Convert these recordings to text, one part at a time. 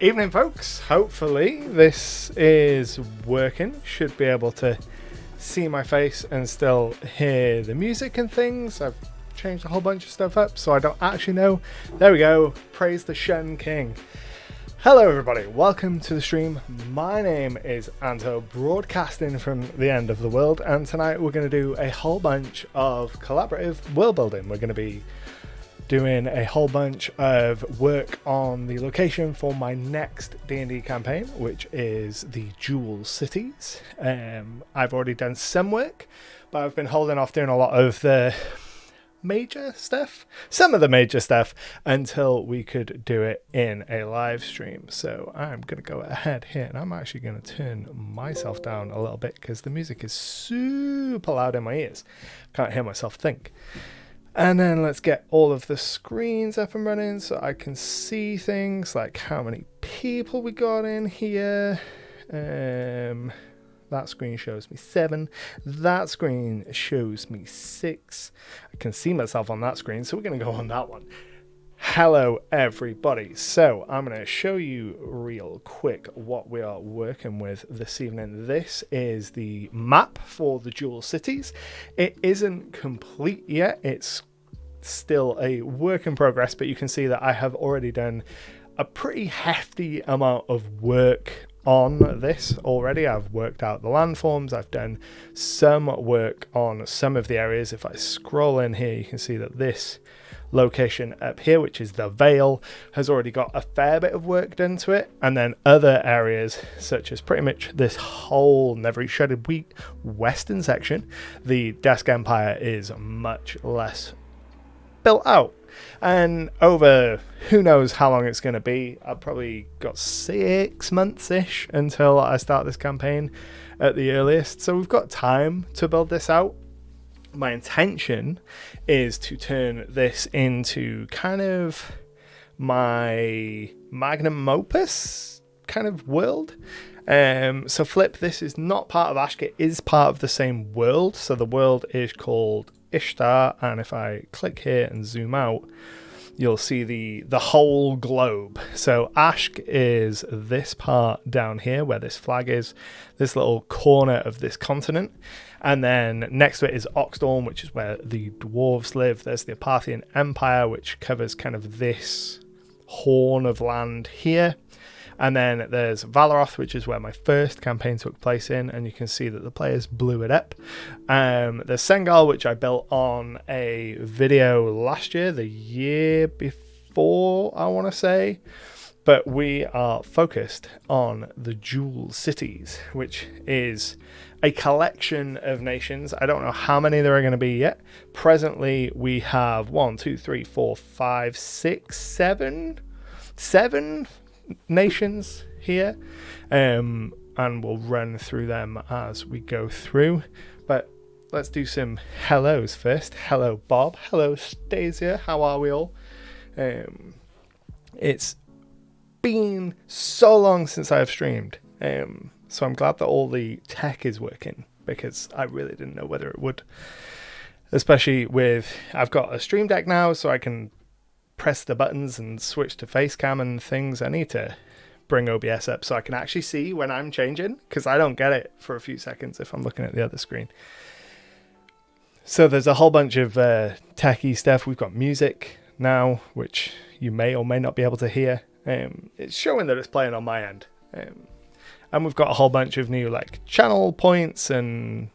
Evening, folks. Hopefully this is working. Should be able to see my face and still hear the music and things. I've changed a whole bunch of stuff up, so I don't actually know. There we go. Praise the Shen King. Hello everybody, welcome to the stream. My name is Anto, broadcasting from the end of the world, and tonight we're going to do a whole bunch of collaborative world building. We're going to be doing a whole bunch of work on the location for my next D&D campaign, which is the Jewel Cities. I've already done some work, but I've been holding off doing a lot of the major stuff, some of the major stuff, until we could do it in a live stream. So I'm going to go ahead here, and I'm actually going to turn myself down a little bit because the music is super loud in my ears. Can't hear myself think. And then let's get all of the screens up and running so I can see things like how many people we got in here. That screen shows me 7. That screen shows me 6. I can see myself on that screen, so we're going to go on that one. Hello, everybody. So I'm going to show you real quick what we are working with this evening. This is the map for the Jewel Cities. It isn't complete yet. It's still a work in progress, but you can see that I have already done a pretty hefty amount of work on this already. I've worked out the landforms. I've done some work on some of the areas. If I scroll in here, you can see that this location up here, which is the Vale, has already got a fair bit of work done to it, and then other areas such as pretty much this whole Never Shredded Wheat western section, the Desk Empire, is much less built out. And over who knows how long it's going to be. I've probably got 6 months-ish until I start this campaign at the earliest, so we've got time to build this out. My intention is to turn this into kind of my magnum opus kind of world. So Flip, this is not part of Ashk, it is part of the same world. So the world is called Ishtar, and if I click here and zoom out, you'll see the whole globe. So Ashk is this part down here where this flag is, this little corner of this continent. And then next to it is Oxdorn, which is where the dwarves live. There's the Parthian Empire, which covers kind of this horn of land here. And then there's Valoroth, which is where my first campaign took place in, and you can see that the players blew it up. There's Sengal, which I built on a video last year, the year before, I want to say. But we are focused on the Jewel Cities, which is a collection of nations. I don't know how many there are going to be yet. Presently, we have 1, 2, 3, 4, 5, 6, 7 nations here, and we'll run through them as we go through. But let's do some hellos first. Hello, Bob. Hello, Stasia. How are we all? It's been so long since I've streamed, so I'm glad that all the tech is working, because I really didn't know whether it would, especially with I've got a Stream Deck now, so I can press the buttons and switch to face cam and things. I need to bring OBS up so I can actually see when I'm changing, because I don't get it for a few seconds if I'm looking at the other screen. So there's a whole bunch of techie stuff. We've got music now, which you may or may not be able to hear. It's showing that it's playing on my end. And we've got a whole bunch of new like channel points and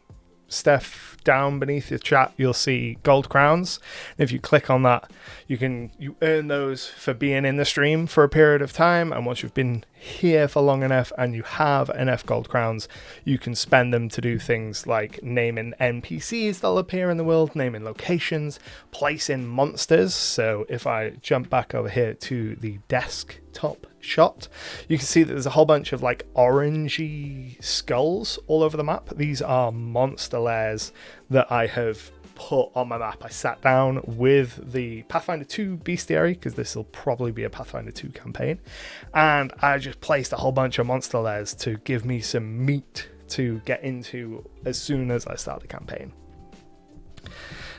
stuff. Down beneath the chat you'll see gold crowns. If you click on that, you earn those for being in the stream for a period of time, and once you've been here for long enough and you have enough gold crowns, you can spend them to do things like naming NPCs that'll appear in the world, naming locations, placing monsters. So if I jump back over here to the desktop shot, you can see that there's a whole bunch of like orangey skulls all over the map. These are monster lairs that I have put on my map. I sat down with the Pathfinder 2 bestiary, because this will probably be a Pathfinder 2 campaign, and I just placed a whole bunch of monster lairs to give me some meat to get into as soon as I start the campaign.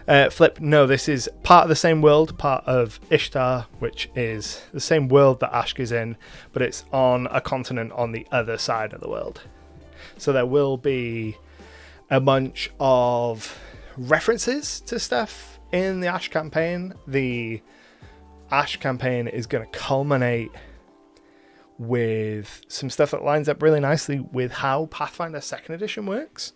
Flip, no, this is part of the same world, part of Ishtar, which is the same world that Ashk is in, but it's on a continent on the other side of the world. So there will be a bunch of references to stuff in the Ash campaign. The Ash campaign is going to culminate with some stuff that lines up really nicely with how Pathfinder 2nd Edition works.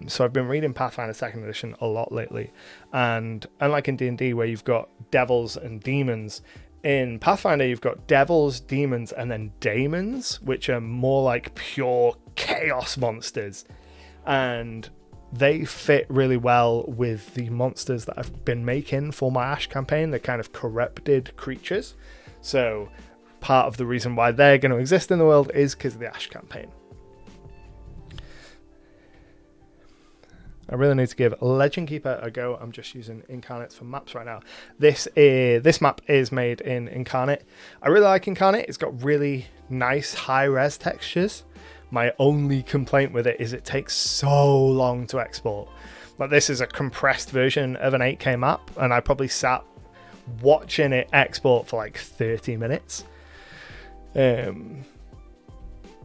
So I've been reading Pathfinder 2nd Edition a lot lately, and unlike in D&D where you've got devils and demons, in Pathfinder you've got devils, demons, and then daemons, which are more like pure chaos monsters, and they fit really well with the monsters that I've been making for my Ash campaign. They're kind of corrupted creatures, so part of the reason why they're going to exist in the world is because of the Ash campaign. I really need to give Legend Keeper a go. I'm just using Incarnates for maps right now. This map is made in Incarnate. I really like Incarnate. It's got really nice high-res textures. My only complaint with it is it takes so long to export. Like, this is a compressed version of an 8K map, and I probably sat watching it export for like 30 minutes.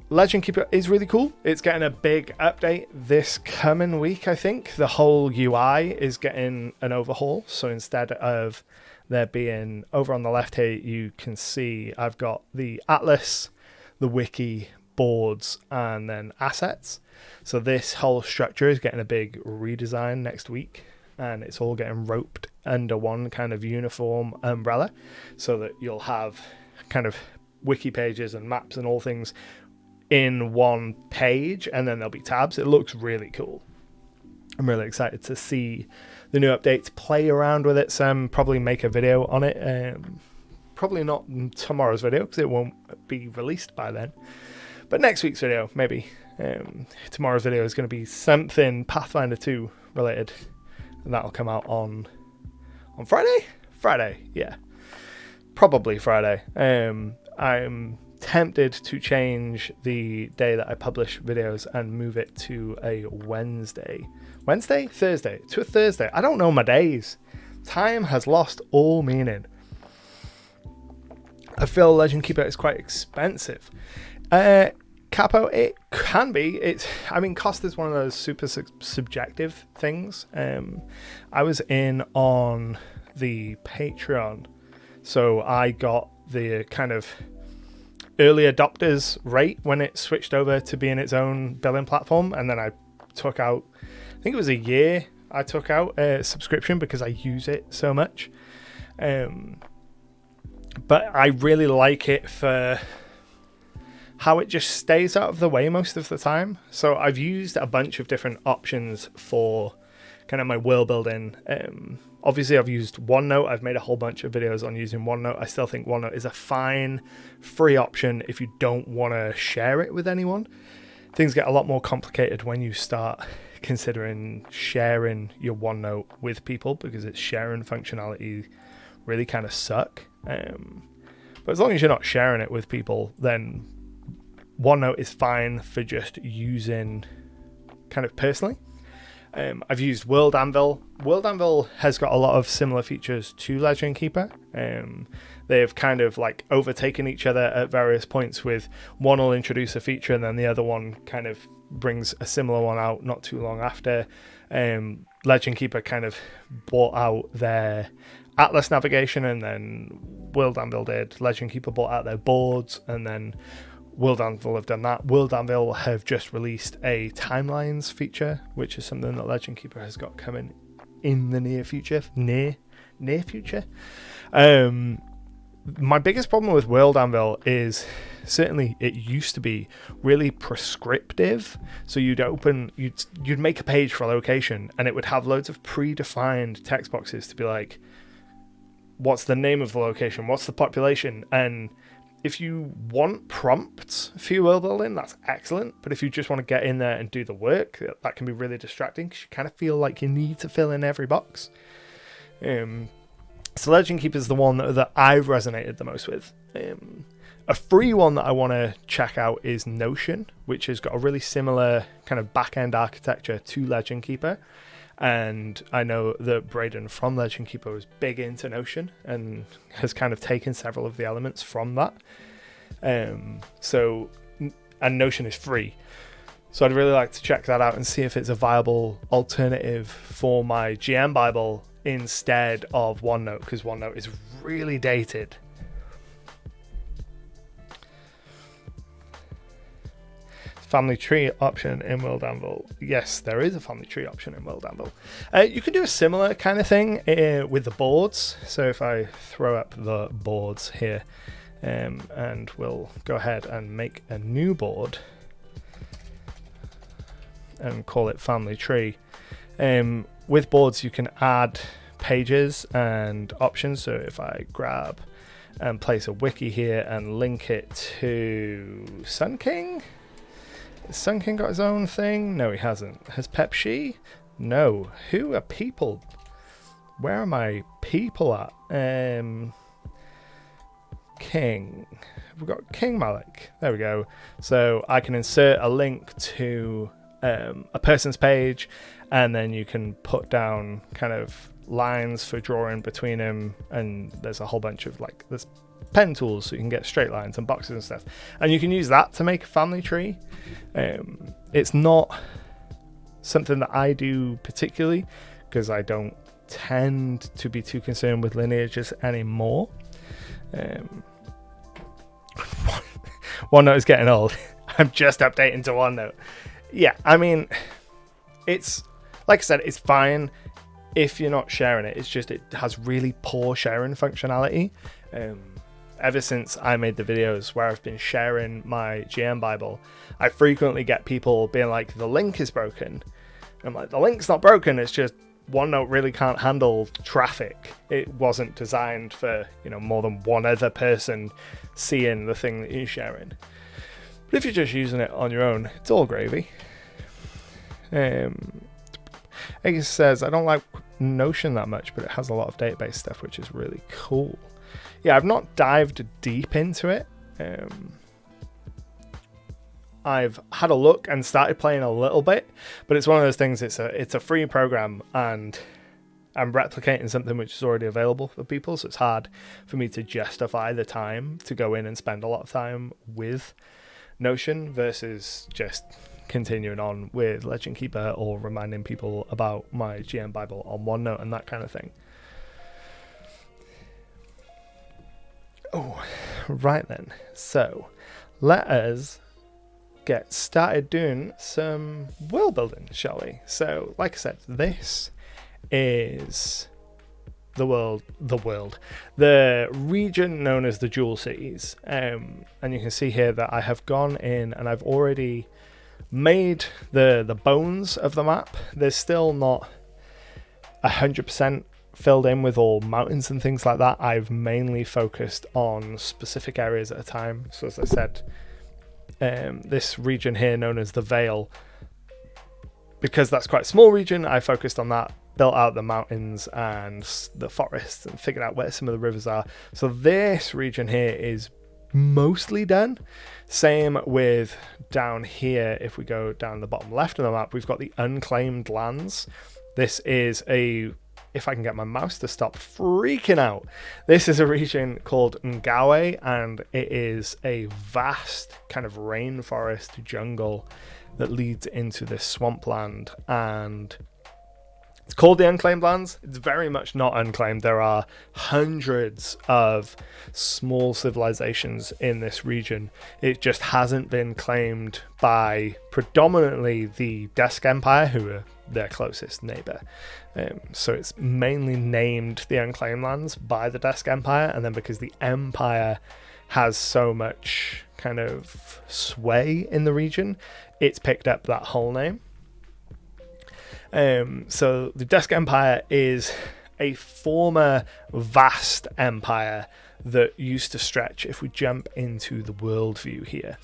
Legend Keeper is really cool. It's getting a big update this coming week, I think. The whole UI is getting an overhaul. So instead of there being, over on the left here, you can see I've got the atlas, the wiki, boards, and then assets. So this whole structure is getting a big redesign next week, and it's all getting roped under one kind of uniform umbrella, so that you'll have kind of wiki pages and maps and all things in one page, and then there'll be tabs. It looks really cool. I'm really excited to see the new updates, play around with it some, probably make a video on it. Probably not tomorrow's video because it won't be released by then, but next week's video maybe. Tomorrow's video is going to be something Pathfinder 2 related, and that'll come out on Friday, yeah, probably Friday. I'm tempted to change the day that I publish videos and move it to a Thursday to a Thursday. I don't know my days. Time has lost all meaning. I feel Legend Keeper is quite expensive. Capo, it can be. Cost is one of those super subjective things. I was in on the Patreon, so I got the kind of early adopters rate when it switched over to being its own billing platform, and then I took out, I think it was a year, I took out a subscription because I use it so much. But I really like it for how it just stays out of the way most of the time. So I've used a bunch of different options for kind of my world building. Obviously, I've used OneNote. I've made a whole bunch of videos on using OneNote. I still think OneNote is a fine free option if you don't want to share it with anyone. Things get a lot more complicated when you start considering sharing your OneNote with people, because its sharing functionality really kind of suck. But as long as you're not sharing it with people, then OneNote is fine for just using kind of personally. I've used World Anvil. World Anvil has got a lot of similar features to Legend Keeper. They've kind of like overtaken each other at various points, with one will introduce a feature and then the other one kind of brings a similar one out not too long after. Legend Keeper kind of bought out their Atlas navigation, and then World Anvil did. Legend Keeper bought out their boards, and then World Anvil have done that. World Anvil have just released a timelines feature, which is something that Legend Keeper has got coming in the near future. Near future. My biggest problem with World Anvil is, certainly it used to be really prescriptive. So you'd make a page for a location, and it would have loads of predefined text boxes to be like, what's the name of the location? What's the population? And if you want prompts for your world building, that's excellent. But if you just want to get in there and do the work, that can be really distracting, because you kind of feel like you need to fill in every box. So Legend Keeper is the one that I've resonated the most with. A free one that I want to check out is Notion, which has got a really similar kind of back-end architecture to Legend Keeper. And I know that Braden from Legend Keeper is big into Notion and has kind of taken several of the elements from that. And Notion is free. So I'd really like to check that out and see if it's a viable alternative for my GM Bible instead of OneNote, because OneNote is really dated. Family tree option in World Anvil. Yes, there is a family tree option in World Anvil. You can do a similar kind of thing with the boards. So if I throw up the boards here, and we'll go ahead and make a new board and call it family tree. With boards, you can add pages and options. So if I grab and place a wiki here and link it to Sun King. Has Sun King got his own thing? No, he hasn't. Has Pepsi? No. Who are people? Where are my people at? King. We've got King Malik. There we go. So I can insert a link to a person's page, and then you can put down kind of lines for drawing between them, and there's a whole bunch of there's pen tools so you can get straight lines and boxes and stuff, and you can use that to make a family tree. It's not something that I do particularly because I don't tend to be too concerned with lineages anymore. OneNote is getting old. I'm just updating to OneNote. Yeah, I mean, it's like I said, it's fine if you're not sharing it. It's just it has really poor sharing functionality. Ever since I made the videos where I've been sharing my GM Bible, I frequently get people being like, the link is broken. I'm like, the link's not broken, it's just OneNote really can't handle traffic. It wasn't designed for, more than one other person seeing the thing that you're sharing. But if you're just using it on your own, it's all gravy. Ace says, I don't like Notion that much, but it has a lot of database stuff, which is really cool. Yeah, I've not dived deep into it. I've had a look and started playing a little bit, but it's one of those things, it's a free program, and I'm replicating something which is already available for people, so it's hard for me to justify the time to go in and spend a lot of time with Notion versus just continuing on with Legend Keeper or reminding people about my GM Bible on OneNote and that kind of thing. Oh, right then. So let us get started doing some world building, shall we? So, like I said, this is the region known as the Jewel Cities. And you can see here that I have gone in and I've already made the bones of the map. There's still not 100% filled in with all mountains and things like that. I've mainly focused on specific areas at a time. So as I said, this region here known as the Vale, because that's quite a small region, I focused on that, built out the mountains and the forests and figured out where some of the rivers are. So this region here is mostly done. Same with down here. If we go down the bottom left of the map, we've got the unclaimed lands. This is if I can get my mouse to stop freaking out, this is a region called Ngawe, and it is a vast kind of rainforest jungle that leads into this swampland, and it's called the Unclaimed Lands. It's very much not unclaimed. There are hundreds of small civilizations in this region. It just hasn't been claimed by predominantly the Desk Empire, who are their closest neighbor. So it's mainly named the Unclaimed Lands by the Desk Empire, and then because the Empire has so much kind of sway in the region, it's picked up that whole name. So the Desk Empire is a former vast empire that used to stretch. If we jump into the world view here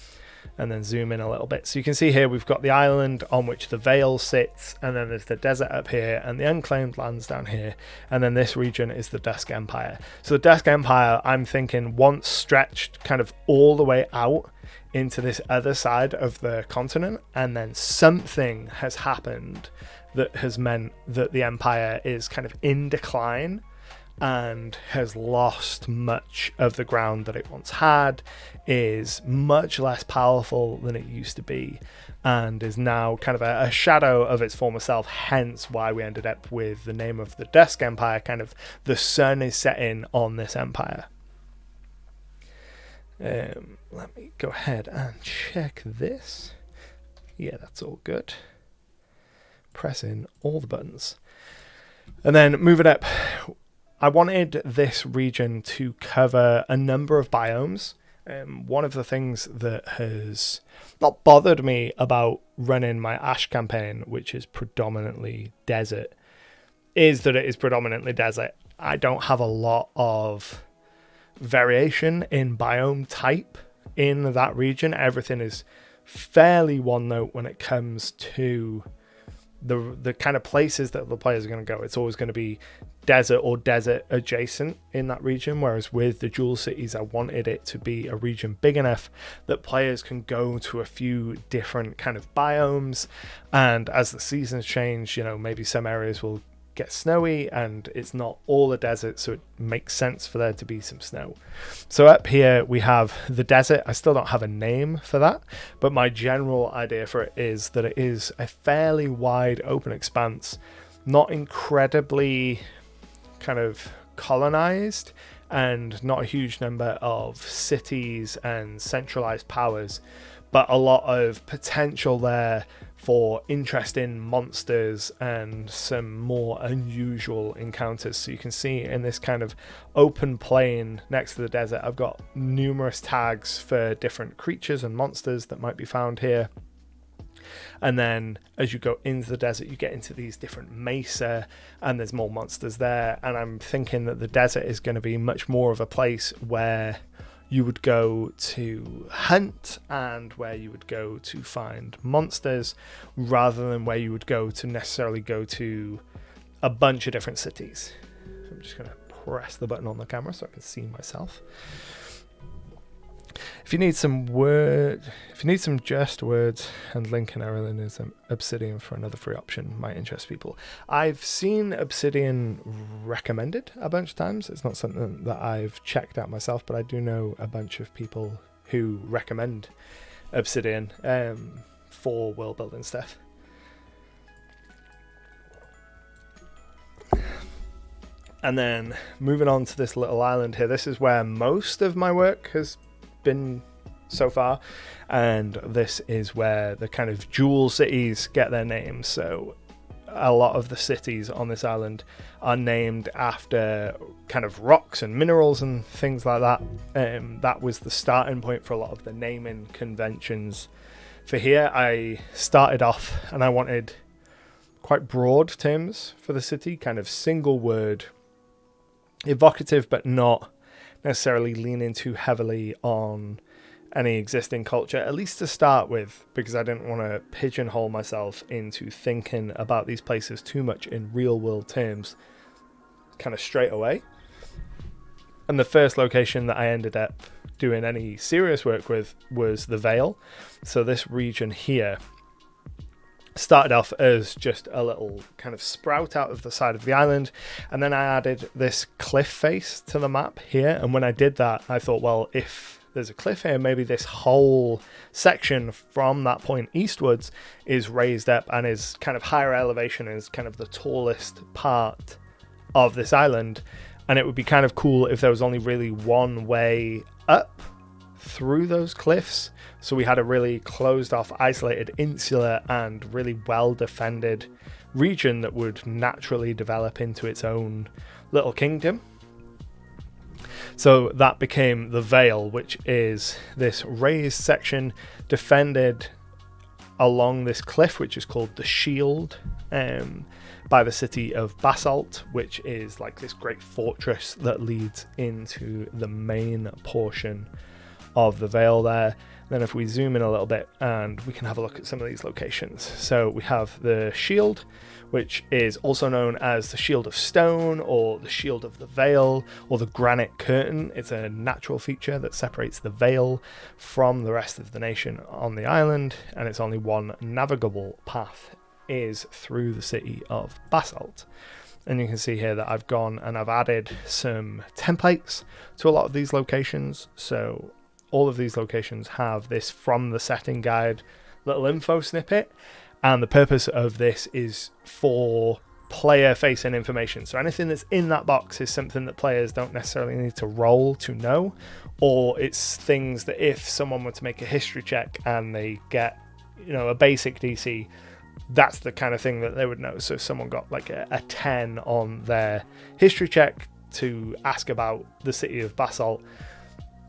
and then zoom in a little bit, so you can see here we've got the island on which the Vale sits, and then there's the desert up here and the Unclaimed Lands down here, and then this region is the Desk Empire. So the Desk Empire, I'm thinking, once stretched kind of all the way out into this other side of the continent, and then something has happened that has meant that the empire is kind of in decline and has lost much of the ground that it once had, is much less powerful than it used to be, and is now kind of a shadow of its former self, hence why we ended up with the name of the Dusk Empire. Kind of the sun is setting on this empire. Let me go ahead and check this. Yeah, that's all good. Press in all the buttons. And then moving up, I wanted this region to cover a number of biomes. One of the things that has not bothered me about running my Ash campaign, which is predominantly desert, is that it is predominantly desert. I don't have a lot of variation in biome type in that region. Everything is fairly one note when it comes to the kind of places that the players are going to go. It's always going to be desert or desert adjacent in that region, whereas with the Jewel Cities, I wanted it to be a region big enough that players can go to a few different kind of biomes, and as the seasons change, you know, maybe some areas will get snowy and it's not all a desert, so it makes sense for there to be some snow. So up here we have the desert. I still don't have a name for that, but my general idea for it is that it is a fairly wide open expanse, not incredibly kind of colonized, and not a huge number of cities and centralized powers, but a lot of potential there for interesting monsters and some more unusual encounters. So you can see in this kind of open plain next to the desert, I've got numerous tags for different creatures and monsters that might be found here. And then as you go into the desert, you get into these different mesa, and there's more monsters there. And I'm thinking that the desert is going to be much more of a place where you would go to hunt and where you would go to find monsters, rather than where you would go to necessarily go to a bunch of different cities. I'm just going to press the button on the camera so I can see myself. If you need some just words and link and Erlen is Obsidian for another free option, might interest people. I've seen Obsidian recommended a bunch of times. It's not something that I've checked out myself, but I do know a bunch of people who recommend Obsidian for world building stuff. And then moving on to this little island here, this is where most of my work has been so far, and this is where the kind of jewel cities get their names. So a lot of the cities on this island are named after kind of rocks and minerals and things like that. That was the starting point for a lot of the naming conventions for here. I started off and I wanted quite broad terms for the city, kind of single word, evocative, but not necessarily leaning too heavily on any existing culture, at least to start with, because I didn't want to pigeonhole myself into thinking about these places too much in real world terms kind of straight away. And the first location that I ended up doing any serious work with was the Vale. So this region here started off as just a little kind of sprout out of the side of the island, and then I added this cliff face to the map here. And when I did that, I thought, well, if there's a cliff here, maybe this whole section from that point eastwards is raised up and is kind of higher elevation, is kind of the tallest part of this island, and it would be kind of cool if there was only really one way up through those cliffs. So we had a really closed off, isolated, insular and really well defended region that would naturally develop into its own little kingdom. So that became the Vale, which is this raised section defended along this cliff, which is called the Shield, by the city of Basalt, which is like this great fortress that leads into the main portion of the Vale there. Then if we zoom in a little bit and we can have a look at some of these locations. So we have the Shield, which is also known as the Shield of Stone or the Shield of the Vale or the Granite Curtain. It's a natural feature that separates the Vale from the rest of the nation on the island, and it's only one navigable path is through the city of Basalt. And you can see here that I've gone and I've added some templates to a lot of these locations. So all of these locations have this from the setting guide little info snippet. And the purpose of this is for player facing information. So anything that's in that box is something that players don't necessarily need to roll to know, or it's things that if someone were to make a history check and they get, a basic DC, that's the kind of thing that they would know. So if someone got like a 10 on their history check to ask about the city of Basalt,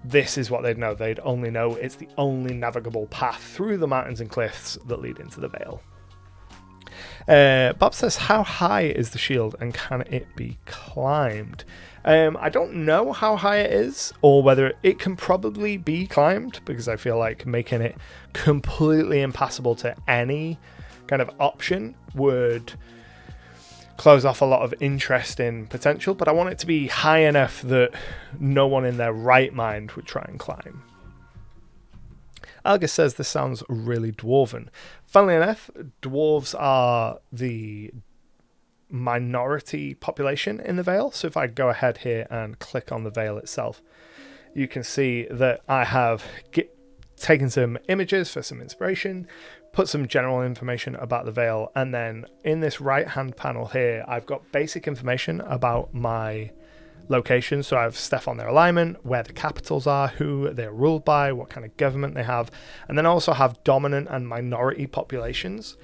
this is what they'd know. They'd only know it's the only navigable path through the mountains and cliffs that lead into the Vale. Bob says, how high is the shield and can it be climbed? I don't know how high it is or whether it can probably be climbed, because I feel like making it completely impassable to any kind of option would close off a lot of interesting potential, but I want it to be high enough that no one in their right mind would try and climb. Algus says this sounds really dwarven. Funnily enough, dwarves are the minority population in the Vale. So if I go ahead here and click on the Vale itself, you can see that I have taken some images for some inspiration, put some general information about the Vale, and then in this right hand panel here I've got basic information about my location. So I have stuff on their alignment, where the capitals are, who they're ruled by, what kind of government they have, and then I also have dominant and minority populations.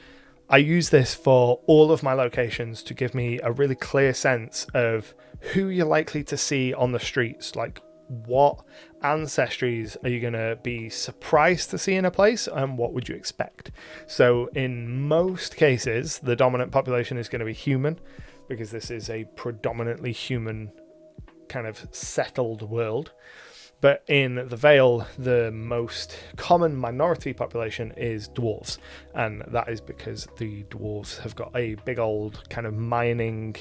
I use this for all of my locations to give me a really clear sense of who you're likely to see on the streets, like what ancestries are you going to be surprised to see in a place and what would you expect. So in most cases the dominant population is going to be human, because this is a predominantly human kind of settled world. But in the Vale, the most common minority population is dwarves, and that is because the dwarves have got a big old kind of mining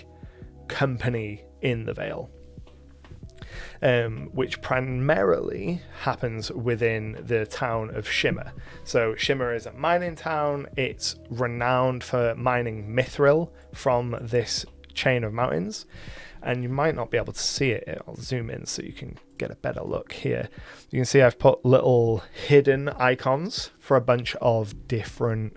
company in the Vale, which primarily happens within the town of Shimmer. So Shimmer is a mining town. It's renowned for mining mithril from this chain of mountains, and you might not be able to see it. I'll zoom in so you can get a better look here. You can see I've put little hidden icons for a bunch of different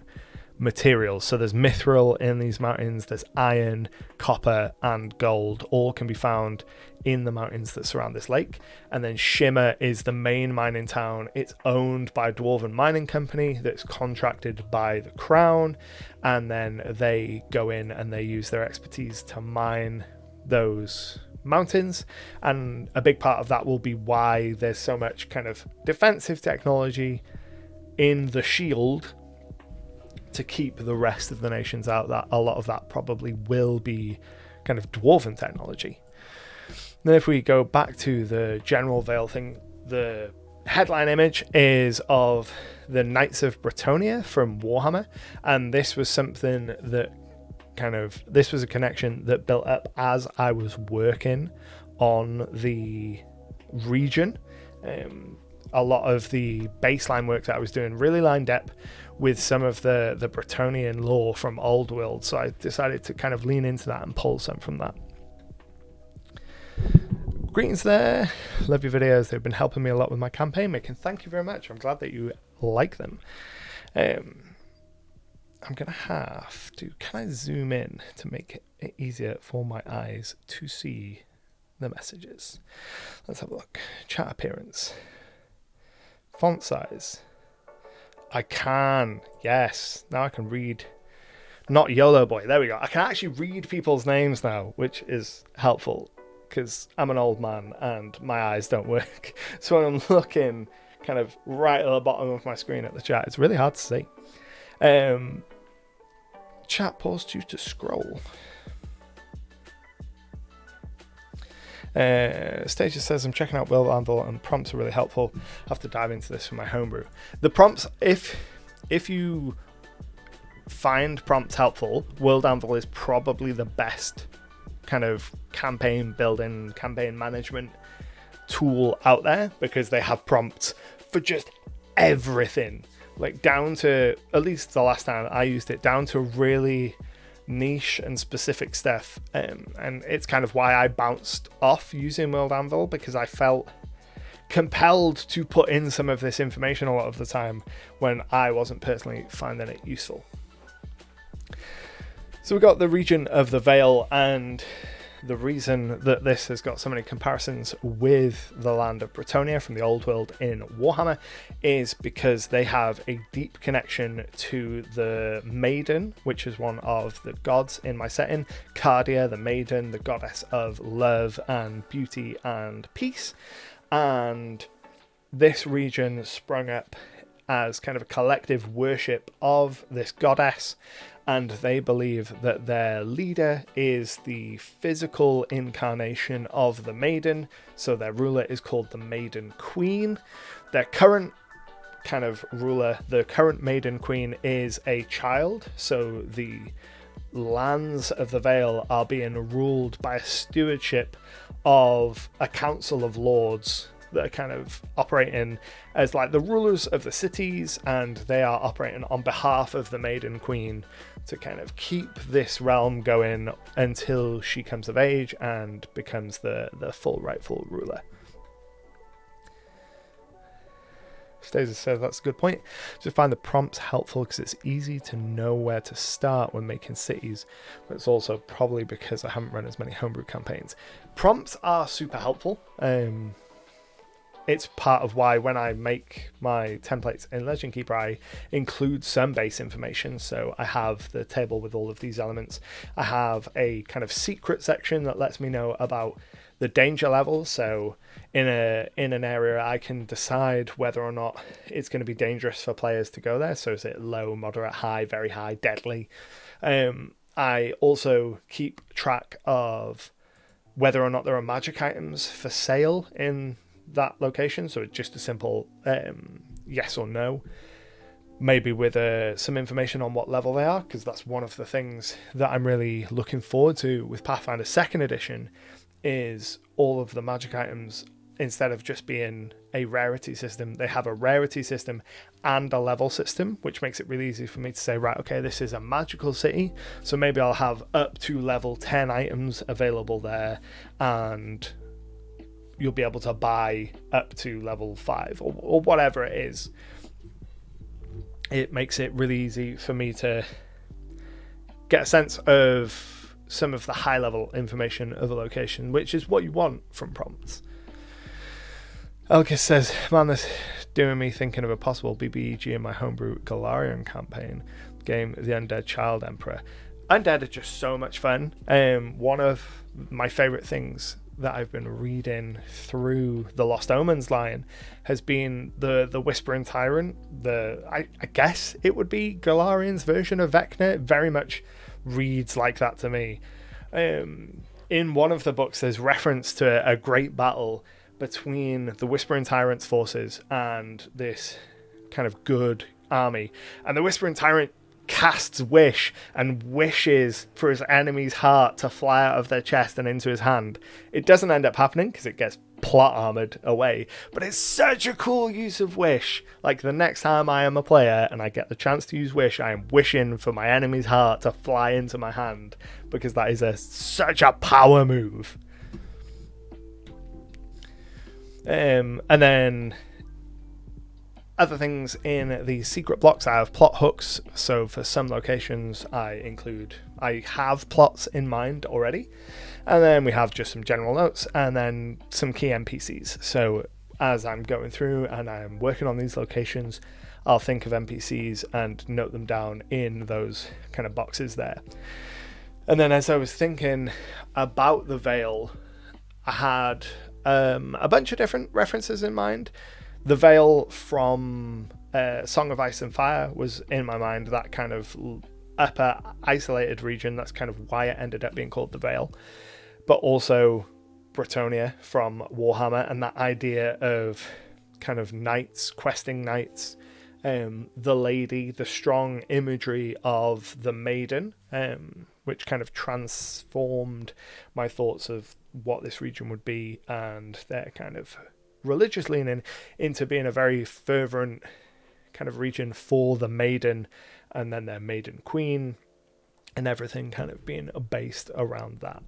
materials. So there's mithril in these mountains, there's iron, copper and gold, all can be found in the mountains that surround this lake. And then Shimmer is the main mining town. It's owned by a dwarven mining company that's contracted by the crown, and then they go in and they use their expertise to mine those mountains, and a big part of that will be why there's so much kind of defensive technology in the shield to keep the rest of the nations out. That a lot of that probably will be kind of dwarven technology. Then if we go back to the general Vale thing, the headline image is of the Knights of Bretonnia from Warhammer, and this was something that this was a connection that built up as I was working on the region. A lot of the baseline work that I was doing really lined up with some of the Bretonnian lore from Old World, so I decided to kind of lean into that and pull some from that. Greetings there, love your videos, they've been helping me a lot with my campaign making. Thank you very much, I'm glad that you like them. I'm gonna have to, can I zoom in to make it easier for my eyes to see the messages? Let's have a look. Chat appearance, font size. I can, yes, now I can read, not YOLO boy, there we go. I can actually read people's names now, which is helpful because I'm an old man and my eyes don't work. So when I'm looking kind of right at the bottom of my screen at the chat, it's really hard to see. Chat paused you to scroll. Stasia says, I'm checking out Worldbuilding and prompts are really helpful. I have to dive into this for my homebrew. The prompts, if you find prompts helpful, World Anvil is probably the best kind of campaign building, campaign management tool out there, because they have prompts for just everything. like down to, at least the last time I used it, down to really niche and specific stuff, and it's kind of why I bounced off using World Anvil, because I felt compelled to put in some of this information a lot of the time when I wasn't personally finding it useful. So we got the region of the Vale, and the reason that this has got so many comparisons with the land of Bretonnia from the old world in Warhammer is because they have a deep connection to the Maiden, which is one of the gods in my setting. Cardia, the Maiden, the goddess of love and beauty and peace. And this region sprung up as kind of a collective worship of this goddess, and they believe that their leader is the physical incarnation of the Maiden, so their ruler is called the Maiden Queen. Their current kind of ruler, the current Maiden Queen, is a child, so the lands of the Vale are being ruled by a stewardship of a council of lords that are kind of operating as like the rulers of the cities, and they are operating on behalf of the Maiden Queen to kind of keep this realm going until she comes of age and becomes the full rightful ruler. Stasia says that's a good point. Just find the prompts helpful because it's easy to know where to start when making cities, but it's also probably because I haven't run as many homebrew campaigns. Prompts are super helpful. It's part of why when I make my templates in Legend Keeper, I include some base information. So I have the table with all of these elements. I have a kind of secret section that lets me know about the danger level. So in an area, I can decide whether or not it's going to be dangerous for players to go there. So is it low, moderate, high, very high, deadly? I also keep track of whether or not there are magic items for sale in that location, so it's just a simple yes or no, maybe with some information on what level they are, because that's one of the things that I'm really looking forward to with Pathfinder 2nd edition, is all of the magic items, instead of just being a rarity system, they have a rarity system and a level system, which makes it really easy for me to say, right, okay, this is a magical city, so maybe I'll have up to level 10 items available there, and you'll be able to buy up to level 5 or whatever it is. It makes it really easy for me to get a sense of some of the high level information of a location, which is what you want from prompts. Elkis says, man, this doing me thinking of a possible BBEG in my homebrew Galarian campaign game, The Undead Child Emperor. Undead are just so much fun. One of my favorite things that I've been reading through the Lost Omens line has been the Whispering Tyrant. I guess it would be Galarian's version of Vecna. It very much reads like that to me. In one of the books, there's reference to a great battle between the Whispering Tyrant's forces and this kind of good army. And the Whispering Tyrant casts Wish and wishes for his enemy's heart to fly out of their chest and into his hand. It doesn't end up happening because it gets plot armored away, but it's such a cool use of Wish. Like, the next time I am a player and I get the chance to use Wish, I am wishing for my enemy's heart to fly into my hand, because that is such a power move. And then other things in the secret blocks, I have plot hooks. So for some locations I have plots in mind already. And then we have just some general notes and then some key NPCs. So as I'm going through and I'm working on these locations, I'll think of NPCs and note them down in those kind of boxes there. And then as I was thinking about the Vale, I had a bunch of different references in mind. The Vale from Song of Ice and Fire was in my mind, that kind of upper isolated region. That's kind of why it ended up being called the Vale. But also Bretonnia from Warhammer, and that idea of kind of knights, questing knights, the lady, the strong imagery of the maiden, which kind of transformed my thoughts of what this region would be, and their kind of religious leaning into being a very fervent kind of region for the maiden and then their maiden queen, and everything kind of being based around that.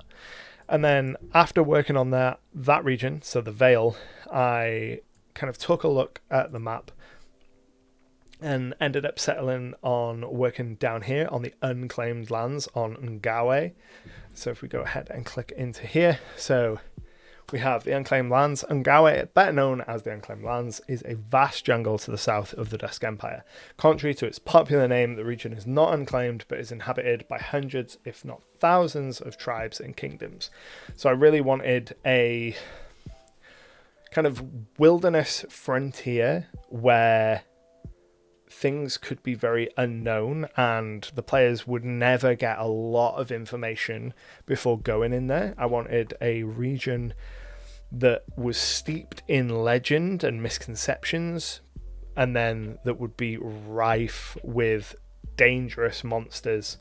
And then after working on that region, so the Vale, I kind of took a look at the map and ended up settling on working down here on the unclaimed lands on Ngawe. So if we go ahead and click into here, so we have the unclaimed lands. Ngawe, better known as the unclaimed lands, is a vast jungle to the south of the Dusk Empire. Contrary to its popular name, the region is not unclaimed, but is inhabited by hundreds, if not thousands, of tribes and kingdoms. So I really wanted a kind of wilderness frontier where things could be very unknown and the players would never get a lot of information before going in there. I wanted a region that was steeped in legend and misconceptions, and then that would be rife with dangerous monsters.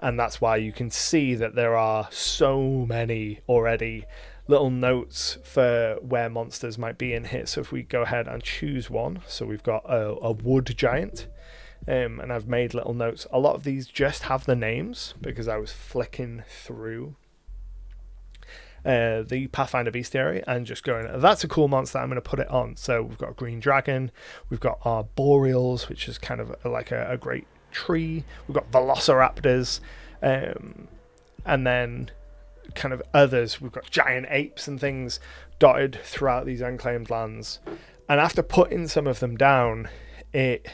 And that's why you can see that there are so many already little notes for where monsters might be in here. So if we go ahead and choose one, so we've got a wood giant, and I've made little notes. A lot of these just have the names because I was flicking through the Pathfinder Bestiary and just going, that's a cool monster, I'm going to put it on. So we've got a green dragon, we've got our boreals, which is kind of like a great tree, we've got velociraptors, and then kind of others, we've got giant apes and things dotted throughout these unclaimed lands. And after putting some of them down, it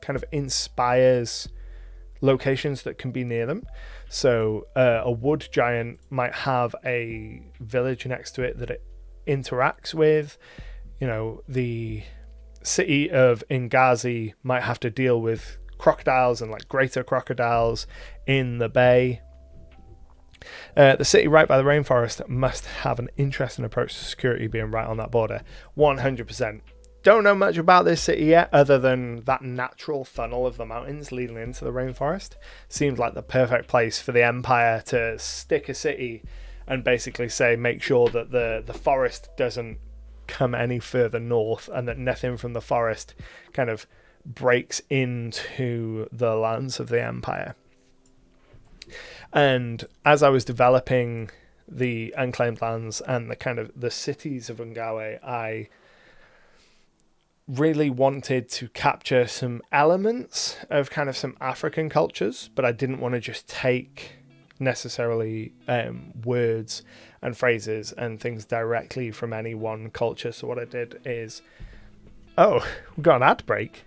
kind of inspires locations that can be near them. So a wood giant might have a village next to it that it interacts with. You know, the city of Ingazi might have to deal with crocodiles and like greater crocodiles in the bay. The city right by the rainforest must have an interesting approach to security, being right on that border. 100%. Don't know much about this city yet, other than that natural funnel of the mountains leading into the rainforest. Seems like the perfect place for the Empire to stick a city and basically say, make sure that the forest doesn't come any further north and that nothing from the forest kind of breaks into the lands of the Empire. And as I was developing the unclaimed lands and the kind of the cities of Ngawe, I really wanted to capture some elements of kind of some African cultures, but I didn't want to just take necessarily words and phrases and things directly from any one culture. So what I did is, oh, we've got an ad break.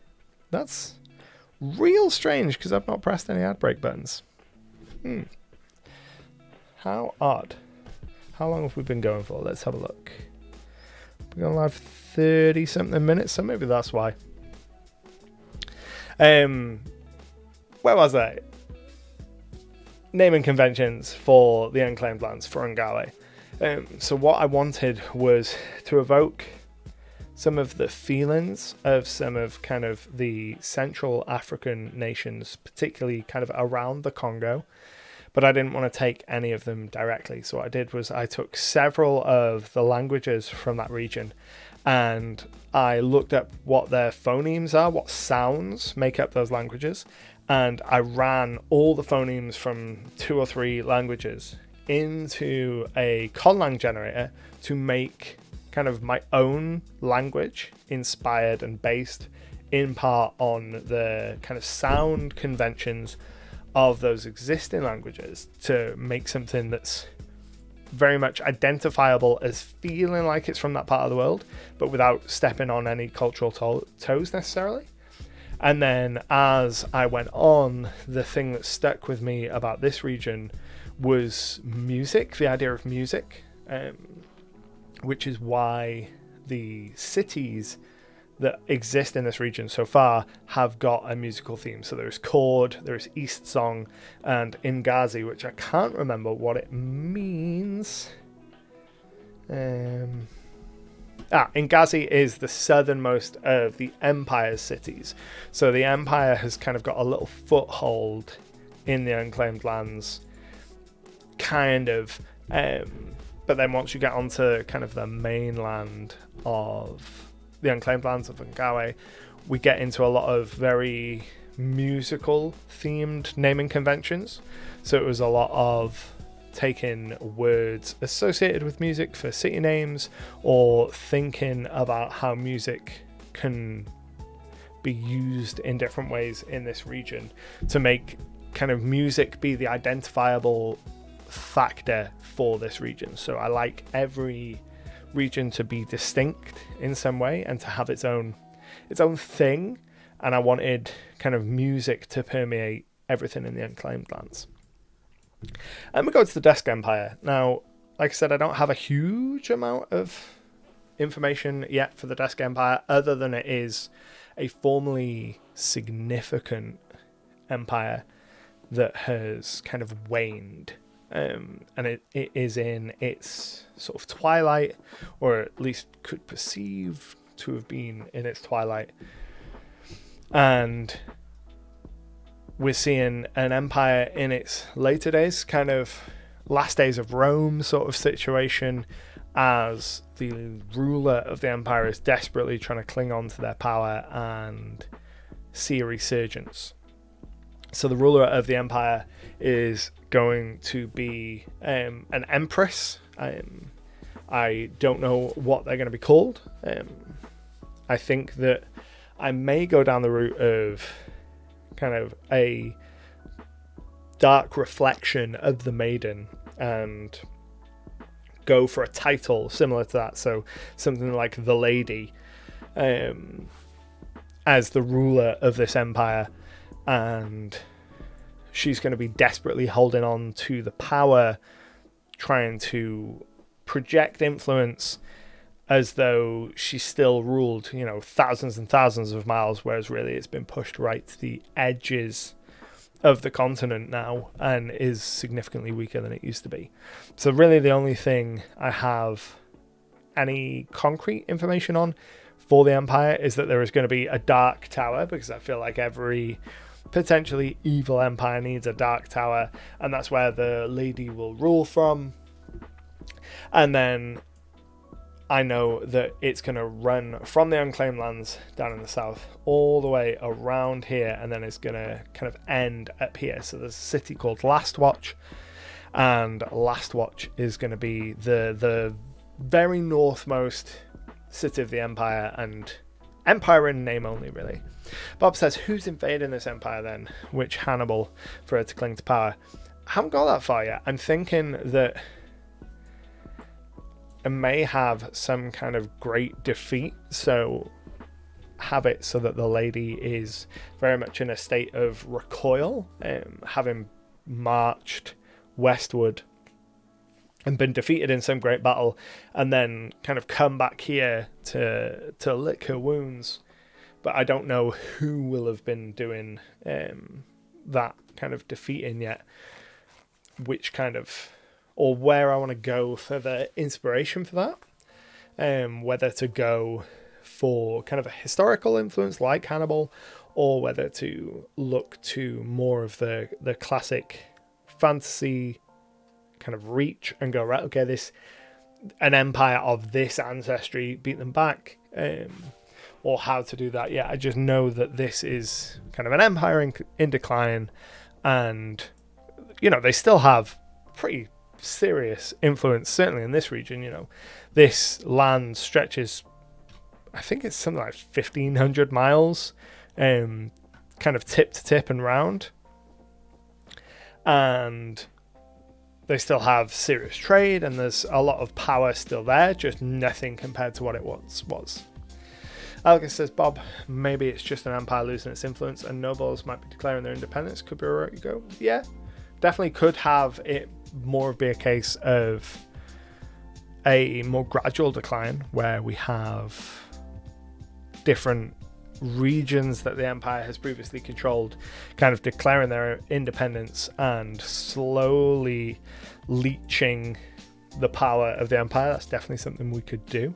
That's real strange because I've not pressed any ad break buttons. How odd. How long have we been going for? Let's have a look. We're going live 30 something minutes, so maybe that's why. Where was I? Naming conventions for the unclaimed lands for Ngawe. So what I wanted was to evoke some of the feelings of some of kind of the Central African nations, particularly kind of around the Congo. But I didn't want to take any of them directly. So what I did was I took several of the languages from that region and I looked up what their phonemes are, what sounds make up those languages. And I ran all the phonemes from 2 or 3 languages into a conlang generator to make kind of my own language, inspired and based in part on the kind of sound conventions of those existing languages, to make something that's very much identifiable as feeling like it's from that part of the world, but without stepping on any cultural toes necessarily. And then as I went on, the thing that stuck with me about this region was music, the idea of music, which is why the cities that exist in this region so far have got a musical theme. So there's Chord, there's East Song, and Ingazi, which I can't remember what it means. Ingazi is the southernmost of the Empire's cities. So the Empire has kind of got a little foothold in the unclaimed lands, kind of. But then once you get onto kind of the mainland of the unclaimed lands of Ngawe, we get into a lot of very musical themed naming conventions. So it was a lot of taking words associated with music for city names, or thinking about how music can be used in different ways in this region to make kind of music be the identifiable factor for this region. So I like every region to be distinct in some way and to have its own thing, and I wanted kind of music to permeate everything in the Unclaimed Lands. And we go to the Desk Empire. Now, like I said, I don't have a huge amount of information yet for the Desk Empire, other than it is a formally significant empire that has kind of waned. And it is in its sort of twilight, or at least could perceive to have been in its twilight. And we're seeing an empire in its later days, kind of last days of Rome sort of situation, as the ruler of the empire is desperately trying to cling on to their power and see a resurgence. So the ruler of the empire is going to be an empress. I don't know what they're going to be called. I think that I may go down the route of kind of a dark reflection of the maiden and go for a title similar to that. So something like the Lady, as the ruler of this empire, and she's going to be desperately holding on to the power, trying to project influence as though she still ruled, thousands and thousands of miles, whereas really it's been pushed right to the edges of the continent now and is significantly weaker than it used to be. So really the only thing I have any concrete information on for the empire is that there is going to be a dark tower, because I feel like every potentially evil empire needs a dark tower, and that's where the Lady will rule from. And then I know that it's going to run from the Unclaimed Lands down in the south all the way around here, and then it's going to kind of end up here. So there's a city called Lastwatch, and Lastwatch is going to be the very northmost city of the empire, and empire in name only, really. Bob says, who's invading this empire then? Which Hannibal for her to cling to power? I haven't got that far yet. I'm thinking that I may have some kind of great defeat, so have it so that the Lady is very much in a state of recoil, having marched westward and been defeated in some great battle, and then kind of come back here to lick her wounds. But I don't know who will have been doing that kind of defeating yet, which kind of, or where I want to go for the inspiration for that. Whether to go for kind of a historical influence like Hannibal, or whether to look to more of the classic fantasy kind of reach and go, right, okay, an empire of this ancestry, beat them back, or how to do that. Yeah, I just know that this is kind of an empire in decline, and they still have pretty serious influence, certainly in this region. This land stretches, I think it's something like 1,500 miles, kind of tip to tip and round, and they still have serious trade, and there's a lot of power still there, just nothing compared to what it once was. Algus says, Bob, maybe it's just an empire losing its influence and nobles might be declaring their independence. Could be where you go. Yeah, definitely could have it more be a case of a more gradual decline, where we have different regions that the empire has previously controlled kind of declaring their independence and slowly leeching the power of the empire. That's definitely something we could do.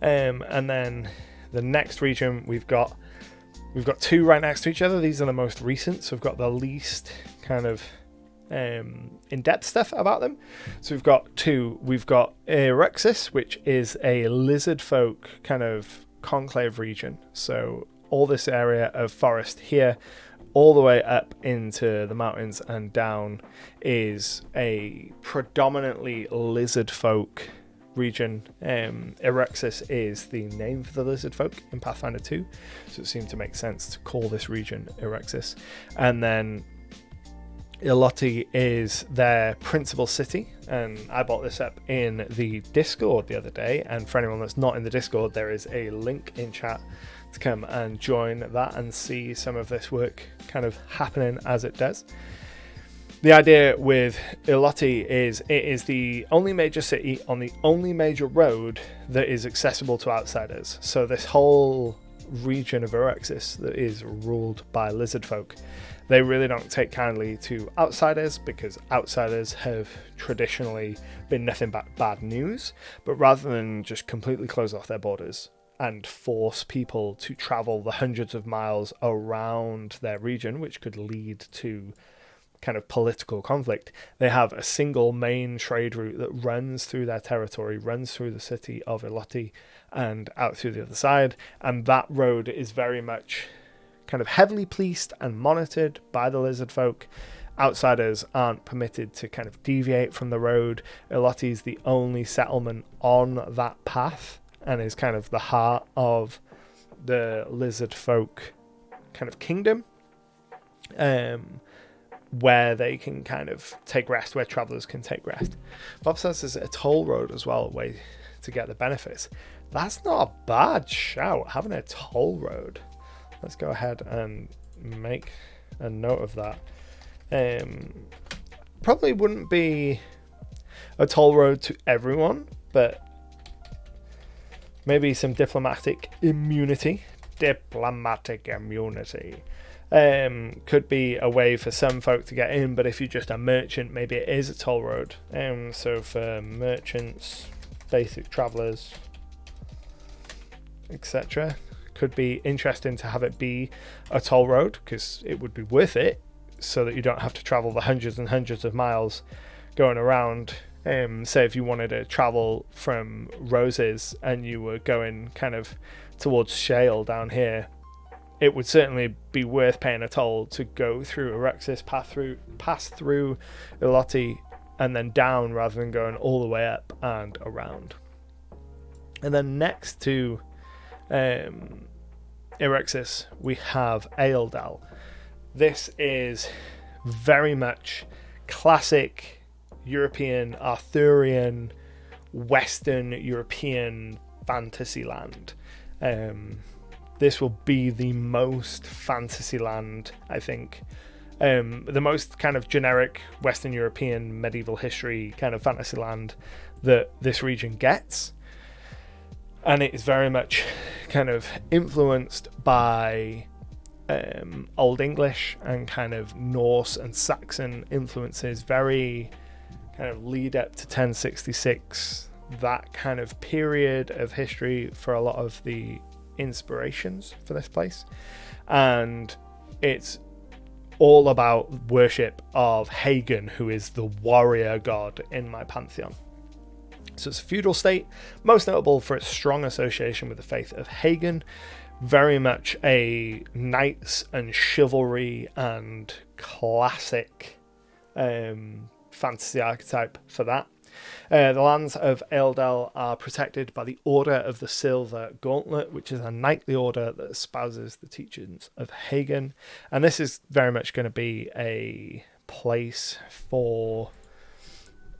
And then the next region, we've got two right next to each other. These are the most recent, so we've got the least kind of in-depth stuff about them. So we've got two. We've got Eruxis, which is a lizard folk kind of conclave region. So all this area of forest here, all the way up into the mountains and down, is a predominantly lizard folk region. Erexis is the name for the lizard folk in Pathfinder 2, so it seemed to make sense to call this region Erexis. And then Iloti is their principal city, and I brought this up in the Discord the other day, and for anyone that's not in the Discord, there is a link in chat to come and join that and see some of this work kind of happening as it does. The idea with Iloti is it is the only major city on the only major road that is accessible to outsiders. So this whole region of Erexis that is ruled by lizard folk, they really don't take kindly to outsiders, because outsiders have traditionally been nothing but bad news. But rather than just completely close off their borders and force people to travel the hundreds of miles around their region, which could lead to kind of political conflict, they have a single main trade route that runs through their territory, runs through the city of Iloti and out through the other side. And that road is very much kind of heavily policed and monitored by the lizard folk. Outsiders aren't permitted to kind of deviate from the road. Iloti is the only settlement on that path and is kind of the heart of the lizard folk kind of kingdom, where they can kind of take rest, where travelers can take rest. Bob says there's a toll road as well, a way to get the benefits. That's not a bad shout, having a toll road. Let's go ahead and make a note of that. Probably wouldn't be a toll road to everyone, but maybe some diplomatic immunity. Could be a way for some folk to get in, but if you're just a merchant, maybe it is a toll road. So for merchants, basic travelers, etc., could be interesting to have it be a toll road, because it would be worth it, so that you don't have to travel the hundreds and hundreds of miles going around. Say if you wanted to travel from Roses and you were going kind of towards Shale down here, it would certainly be worth paying a toll to go through Erexis, pass through Iloti, and then down, rather than going all the way up and around. And then next to Erexis, we have Aeldal. This is very much classic European, Arthurian, Western European fantasy land. This will be the most fantasy land, I think. The most kind of generic Western European medieval history kind of fantasy land that this region gets. And it is very much kind of influenced by Old English and kind of Norse and Saxon influences, very kind of lead up to 1066, that kind of period of history for a lot of the inspirations for this place. And it's all about worship of Hagen, who is the warrior god in my pantheon. So it's a feudal state, most notable for its strong association with the faith of Hagen, very much a knights and chivalry and classic fantasy archetype for that. The lands of Aeldal are protected by the Order of the Silver Gauntlet, which is a knightly order that espouses the teachings of Hagen. And this is very much going to be a place for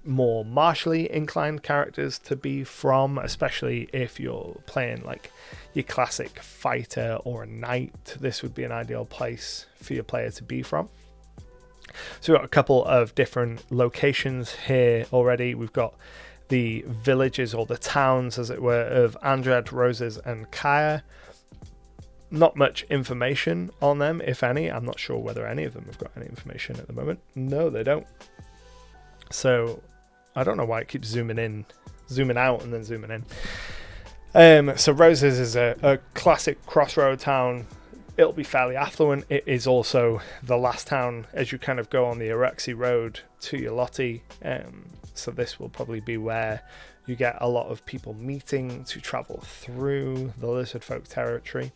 more martially inclined characters to be from, especially if you're playing like your classic fighter or a knight. This would be an ideal place for your player to be from. So we've got a couple of different locations here already. We've got the villages, or the towns as it were, of Andrad, Roses and Kaya. Not much information on them, if any. I'm not sure whether any of them have got any information at the moment. No, they don't. So I don't know why it keeps zooming out and then zooming in. So Roses is a classic crossroad town. It'll be fairly affluent. It is also the last town as you kind of go on the Erexi road to Iloti. So this will probably be where you get a lot of people meeting to travel through the lizard folk territory.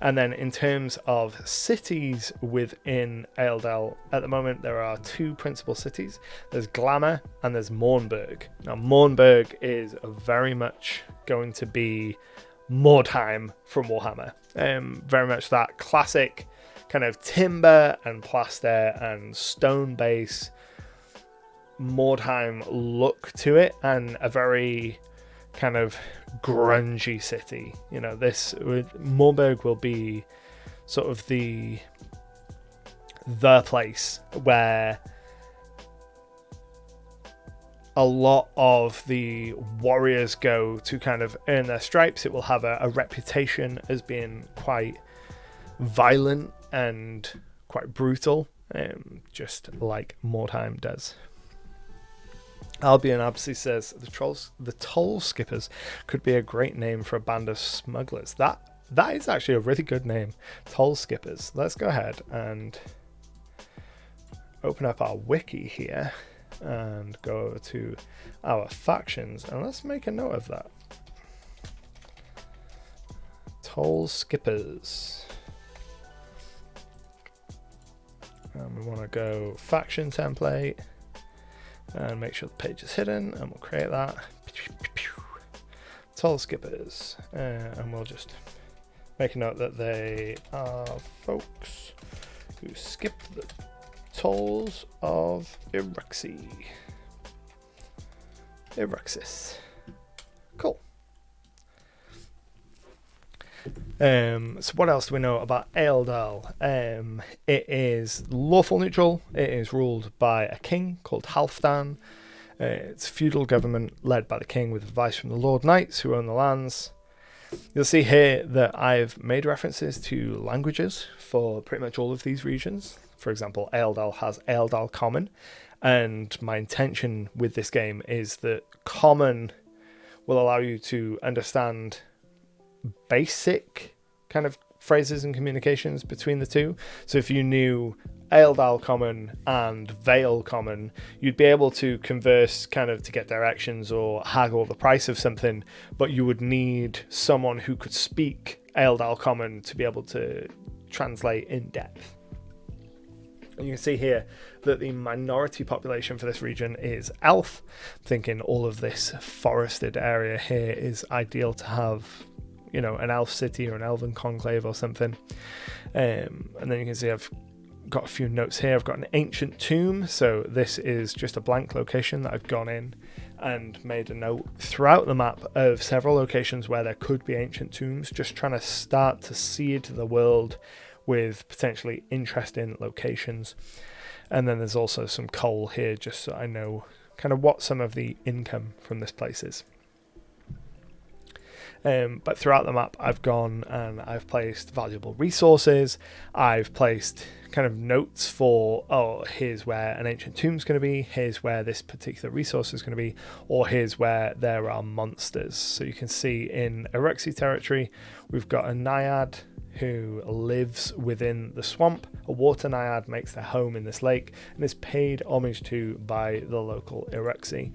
And then in terms of cities within Eildel, at the moment there are 2 principal cities. There's Glamour and there's Mournburg. Now Mournburg is very much going to be Mordheim from Warhammer. Very much that classic kind of timber and plaster and stone base Mordheim look to it, and a very kind of grungy city. You know, Mournburg will be sort of the place where a lot of the warriors go to kind of earn their stripes. It will have a reputation as being quite violent and quite brutal, just like Mordheim does. Albion Absey says the toll skippers could be a great name for a band of smugglers. That is actually a really good name, toll skippers. Let's go ahead and open up our wiki here and go over to our factions, and let's make a note of that. Toll skippers. And we want to go faction template and make sure the page is hidden, and we'll create that. Toll skippers, and we'll just make a note that they are folks who skip the tolls of Eruxis. Cool. So what else do we know about Eildel? It is lawful neutral. It is ruled by a king called Halfdan. It's feudal government led by the king with advice from the Lord Knights who own the lands. You'll see here that I've made references to languages for pretty much all of these regions. For example, Eildel has Eildel Common, and my intention with this game is that Common will allow you to understand basic kind of phrases and communications between the two. So if you knew Eildal Common and Vale Common, you'd be able to converse kind of to get directions or haggle the price of something, but you would need someone who could speak Eildal Common to be able to translate in depth. And you can see here that the minority population for this region is elf. I'm thinking all of this forested area here is ideal to have, you know, an elf city or an elven conclave or something. And then you can see I've got a few notes here. I've got an ancient tomb, so this is just a blank location that I've gone in and made a note throughout the map of several locations where there could be ancient tombs, just trying to start to seed the world with potentially interesting locations. And then there's also some coal here, just so I know kind of what some of the income from this place is. But throughout the map I've gone and I've placed valuable resources. I've placed kind of notes for, oh, here's where an ancient tomb is going to be, here's where this particular resource is going to be, or here's where there are monsters. So you can see in Eruxi territory we've got a naiad who lives within the swamp. A water naiad makes their home in this lake and is paid homage to by the local Eruxi.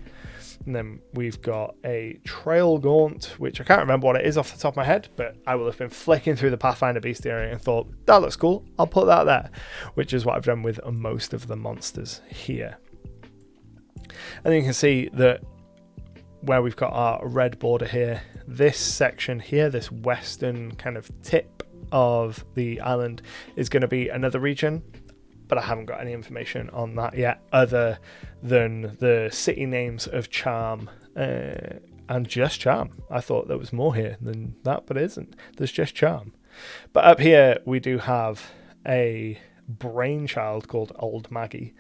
And then we've got a trail gaunt, which I can't remember what it is off the top of my head, but I will have been flicking through the Pathfinder bestiary and thought, that looks cool, I'll put that there, which is what I've done with most of the monsters here. And then you can see that where we've got our red border here, this section here, this western kind of tip of the island is going to be another region, but I haven't got any information on that yet other than the city names of Charm and just Charm. I thought there was more here than that, but it isn't. There's just Charm. But up here we do have a brainchild called Old Maggie.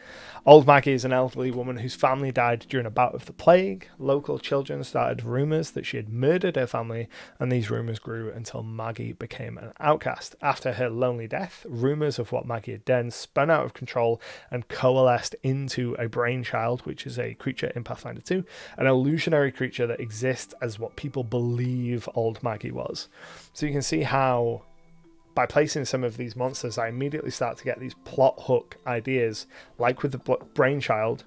Old Maggie is an elderly woman whose family died during a bout of the plague. Local children started rumours that she had murdered her family, and these rumours grew until Maggie became an outcast. After her lonely death, rumours of what Maggie had done spun out of control and coalesced into a brainchild, which is a creature in Pathfinder 2, an illusionary creature that exists as what people believe Old Maggie was. So you can see how by placing some of these monsters, I immediately start to get these plot hook ideas, like with the brainchild,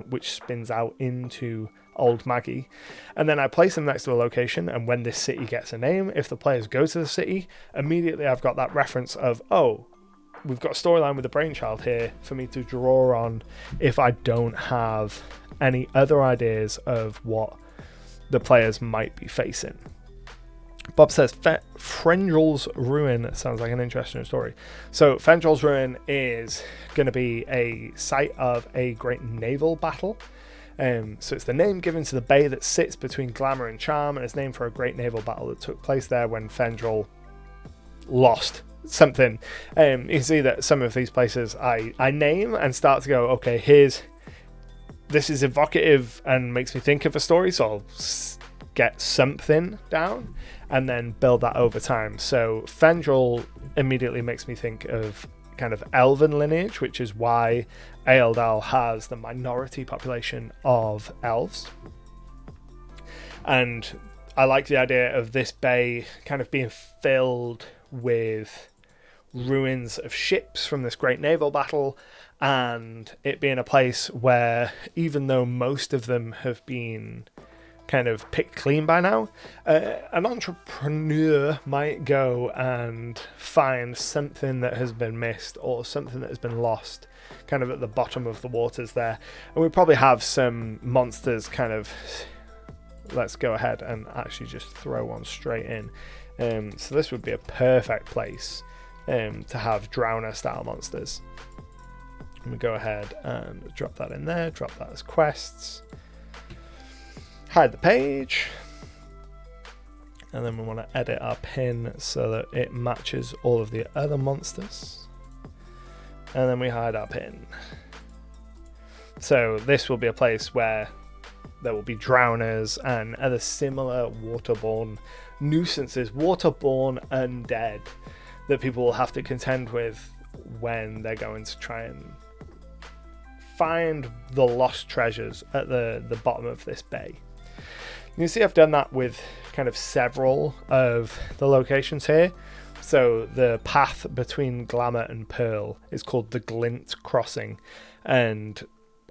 which spins out into Old Maggie. And then I place them next to a location, and when this city gets a name, if the players go to the city, immediately I've got that reference of, oh, we've got a storyline with the brainchild here for me to draw on if I don't have any other ideas of what the players might be facing. Bob says Fendrel's Ruin sounds like an interesting story. So Fendrel's Ruin is going to be a site of a great naval battle. So it's the name given to the bay that sits between Glamour and Charm, and it's named for a great naval battle that took place there when Fendrel lost something. You can see that some of these places I name and start to go, okay, this is evocative and makes me think of a story, so I'll get something down and then build that over time. So Fendrel immediately makes me think of kind of elven lineage, which is why Aeldal has the minority population of elves. And I like the idea of this bay kind of being filled with ruins of ships from this great naval battle, and it being a place where, even though most of them have been kind of picked clean by now, an entrepreneur might go and find something that has been missed or something that has been lost kind of at the bottom of the waters there. And we probably have some monsters kind of, let's go ahead and actually just throw one straight in. So this would be a perfect place to have Drowner style monsters. And we go ahead and drop that in there, drop that as quests. Hide the page, and then we want to edit our pin so that it matches all of the other monsters, and then we hide our pin. So this will be a place where there will be drowners and other similar waterborne nuisances, waterborne undead, that people will have to contend with when they're going to try and find the lost treasures at the bottom of this bay. You can see I've done that with kind of several of the locations here. So the path between Glamour and Pearl is called the Glint Crossing, and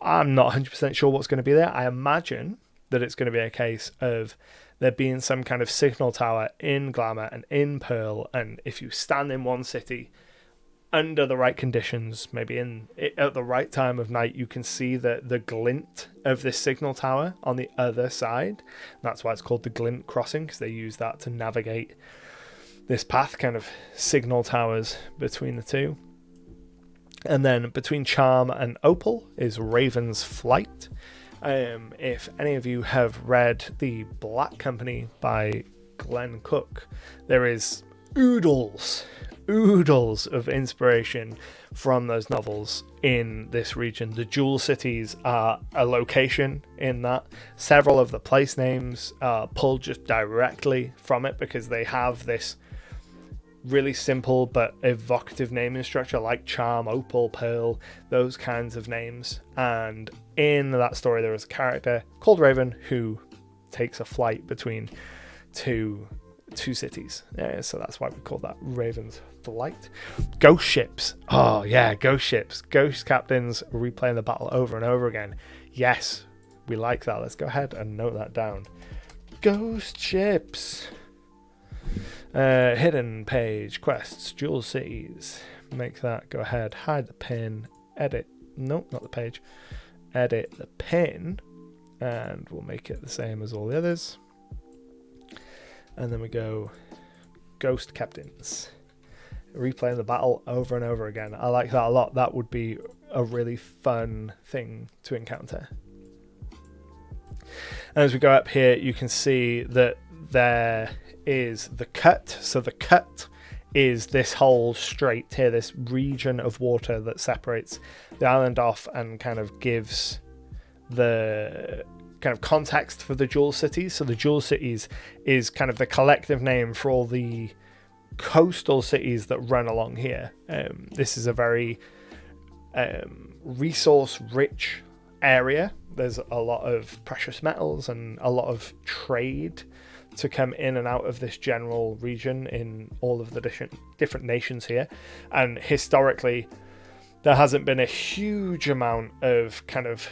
I'm not 100% sure what's going to be there. I imagine that it's going to be a case of there being some kind of signal tower in Glamour and in Pearl, and if you stand in one city under the right conditions, maybe at the right time of night, you can see the glint of this signal tower on the other side. That's why it's called the Glint Crossing, because they use that to navigate this path, kind of signal towers between the two. And then between Charm and Opal is Raven's Flight. If any of you have read The Black Company by Glenn Cook, there is oodles of inspiration from those novels in this region. The Jewel Cities are a location in that. Several of the place names are pulled just directly from it because they have this really simple but evocative naming structure, like Charm, Opal, Pearl, those kinds of names. And in that story there is a character called Raven who takes a flight between two cities. So that's why we call that Raven's Flight. Ghost ships. Oh yeah, ghost ships. Ghost captains replaying the battle over and over again. Yes, we like that. Let's go ahead and note that down. Ghost ships. Hidden page, quests, Jewel Cities. Make that, go ahead, hide the pin, edit. Nope, not the page. Edit the pin, and we'll make it the same as all the others. And then we go Ghost Captains. Replaying the battle over and over again. I like that a lot. That would be a really fun thing to encounter. And as we go up here, you can see that there is the cut. So the cut is this whole strait here, this region of water that separates the island off and kind of gives the kind of context for the Jewel Cities. So the Jewel Cities is kind of the collective name for all the coastal cities that run along here. This is a very resource rich area. There's a lot of precious metals and a lot of trade to come in and out of this general region in all of the different nations here. And historically, there hasn't been a huge amount of kind of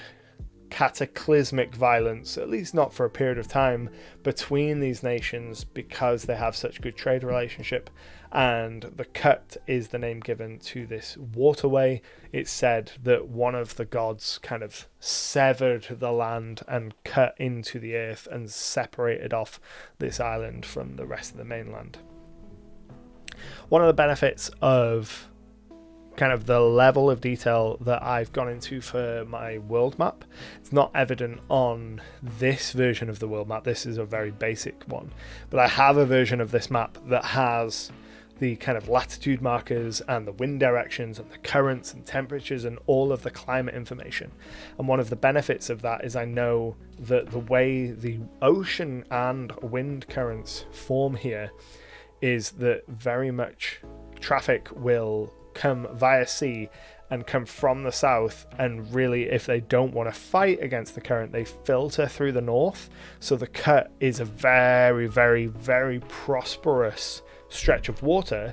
cataclysmic violence, at least not for a period of time, between these nations because they have such good trade relationship. And the cut is the name given to this waterway. It's said that one of the gods kind of severed the land and cut into the earth and separated off this island from the rest of the mainland. One of the benefits of kind of the level of detail that I've gone into for my world map, it's not evident on this version of the world map. This is a very basic one, but I have a version of this map that has the kind of latitude markers and the wind directions and the currents and temperatures and all of the climate information. And one of the benefits of that is I know that the way the ocean and wind currents form here is that very much traffic will come via sea and come from the south, and really if they don't want to fight against the current, they filter through the north. So the cut is a very, very, very prosperous stretch of water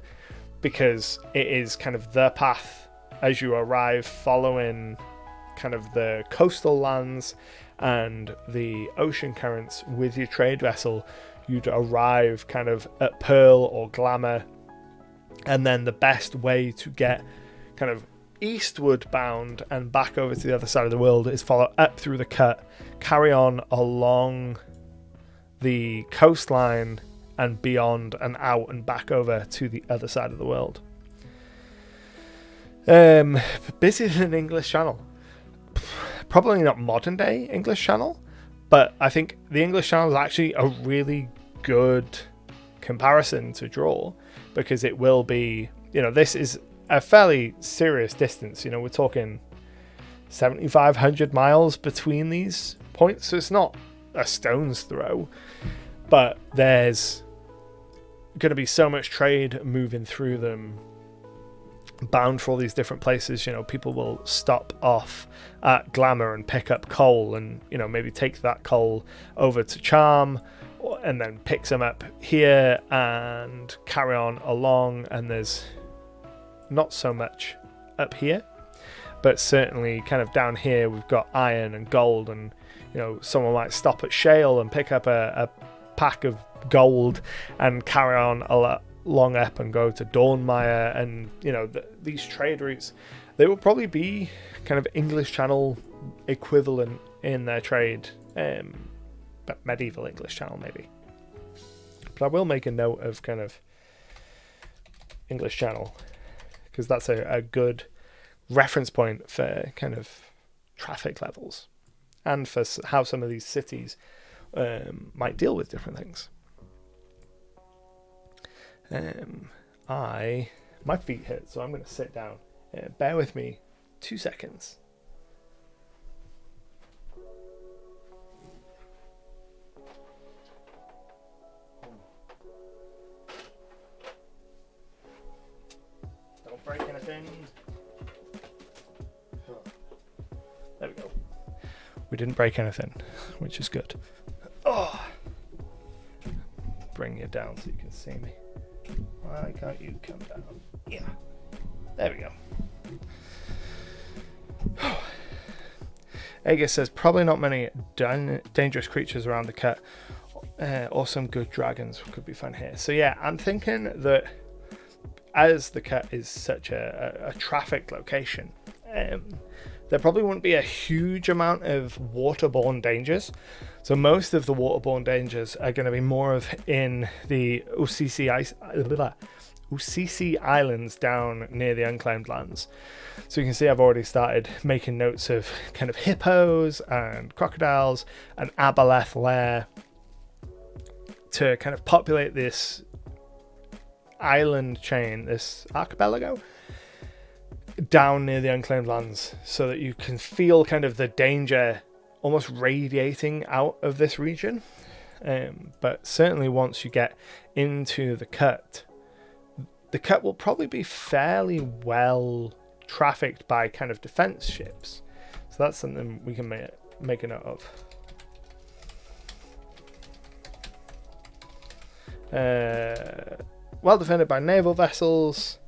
because it is kind of the path as you arrive, following kind of the coastal lands and the ocean currents with your trade vessel. You'd arrive kind of at Pearl or Glamour, and then the best way to get kind of eastward bound and back over to the other side of the world is follow up through the cut, carry on along the coastline and beyond and out and back over to the other side of the world. Busier than English Channel. Probably not modern day English Channel, but I think the English Channel is actually a really good comparison to draw, because it will be, this is a fairly serious distance. We're talking 7,500 miles between these points, so it's not a stone's throw, but there's going to be so much trade moving through them, bound for all these different places. People will stop off at Glamour and pick up coal and maybe take that coal over to Charm, and then pick some up here and carry on along. And there's not so much up here, but certainly kind of down here we've got iron and gold, and someone might stop at Shale and pick up a pack of gold and carry on along up and go to Dornmire. And these trade routes, they will probably be kind of English Channel equivalent in their trade, but medieval English Channel maybe. But I will make a note of kind of English Channel, because that's a good reference point for kind of traffic levels and for how some of these cities might deal with different things. My feet hurt, so I'm going to sit down. Bear with me 2 seconds. Don't break anything. There we go. We didn't break anything, which is good. Oh, bring you down so you can see me. Why can't you come down? Yeah, there we go. Aegis says probably not many dangerous creatures around the cut, or some good dragons could be found here. So yeah, I'm thinking that as the cut is such a traffic location, there probably wouldn't be a huge amount of waterborne dangers. So most of the waterborne dangers are going to be more of in the Usisi Islands down near the Unclaimed Lands. So you can see I've already started making notes of kind of hippos and crocodiles and aboleth lair to kind of populate this island chain, this archipelago, down near the Unclaimed Lands, so that you can feel kind of the danger almost radiating out of this region. But certainly once you get into the cut will probably be fairly well trafficked by kind of defense ships. So that's something we can make a note of. Well defended by naval vessels.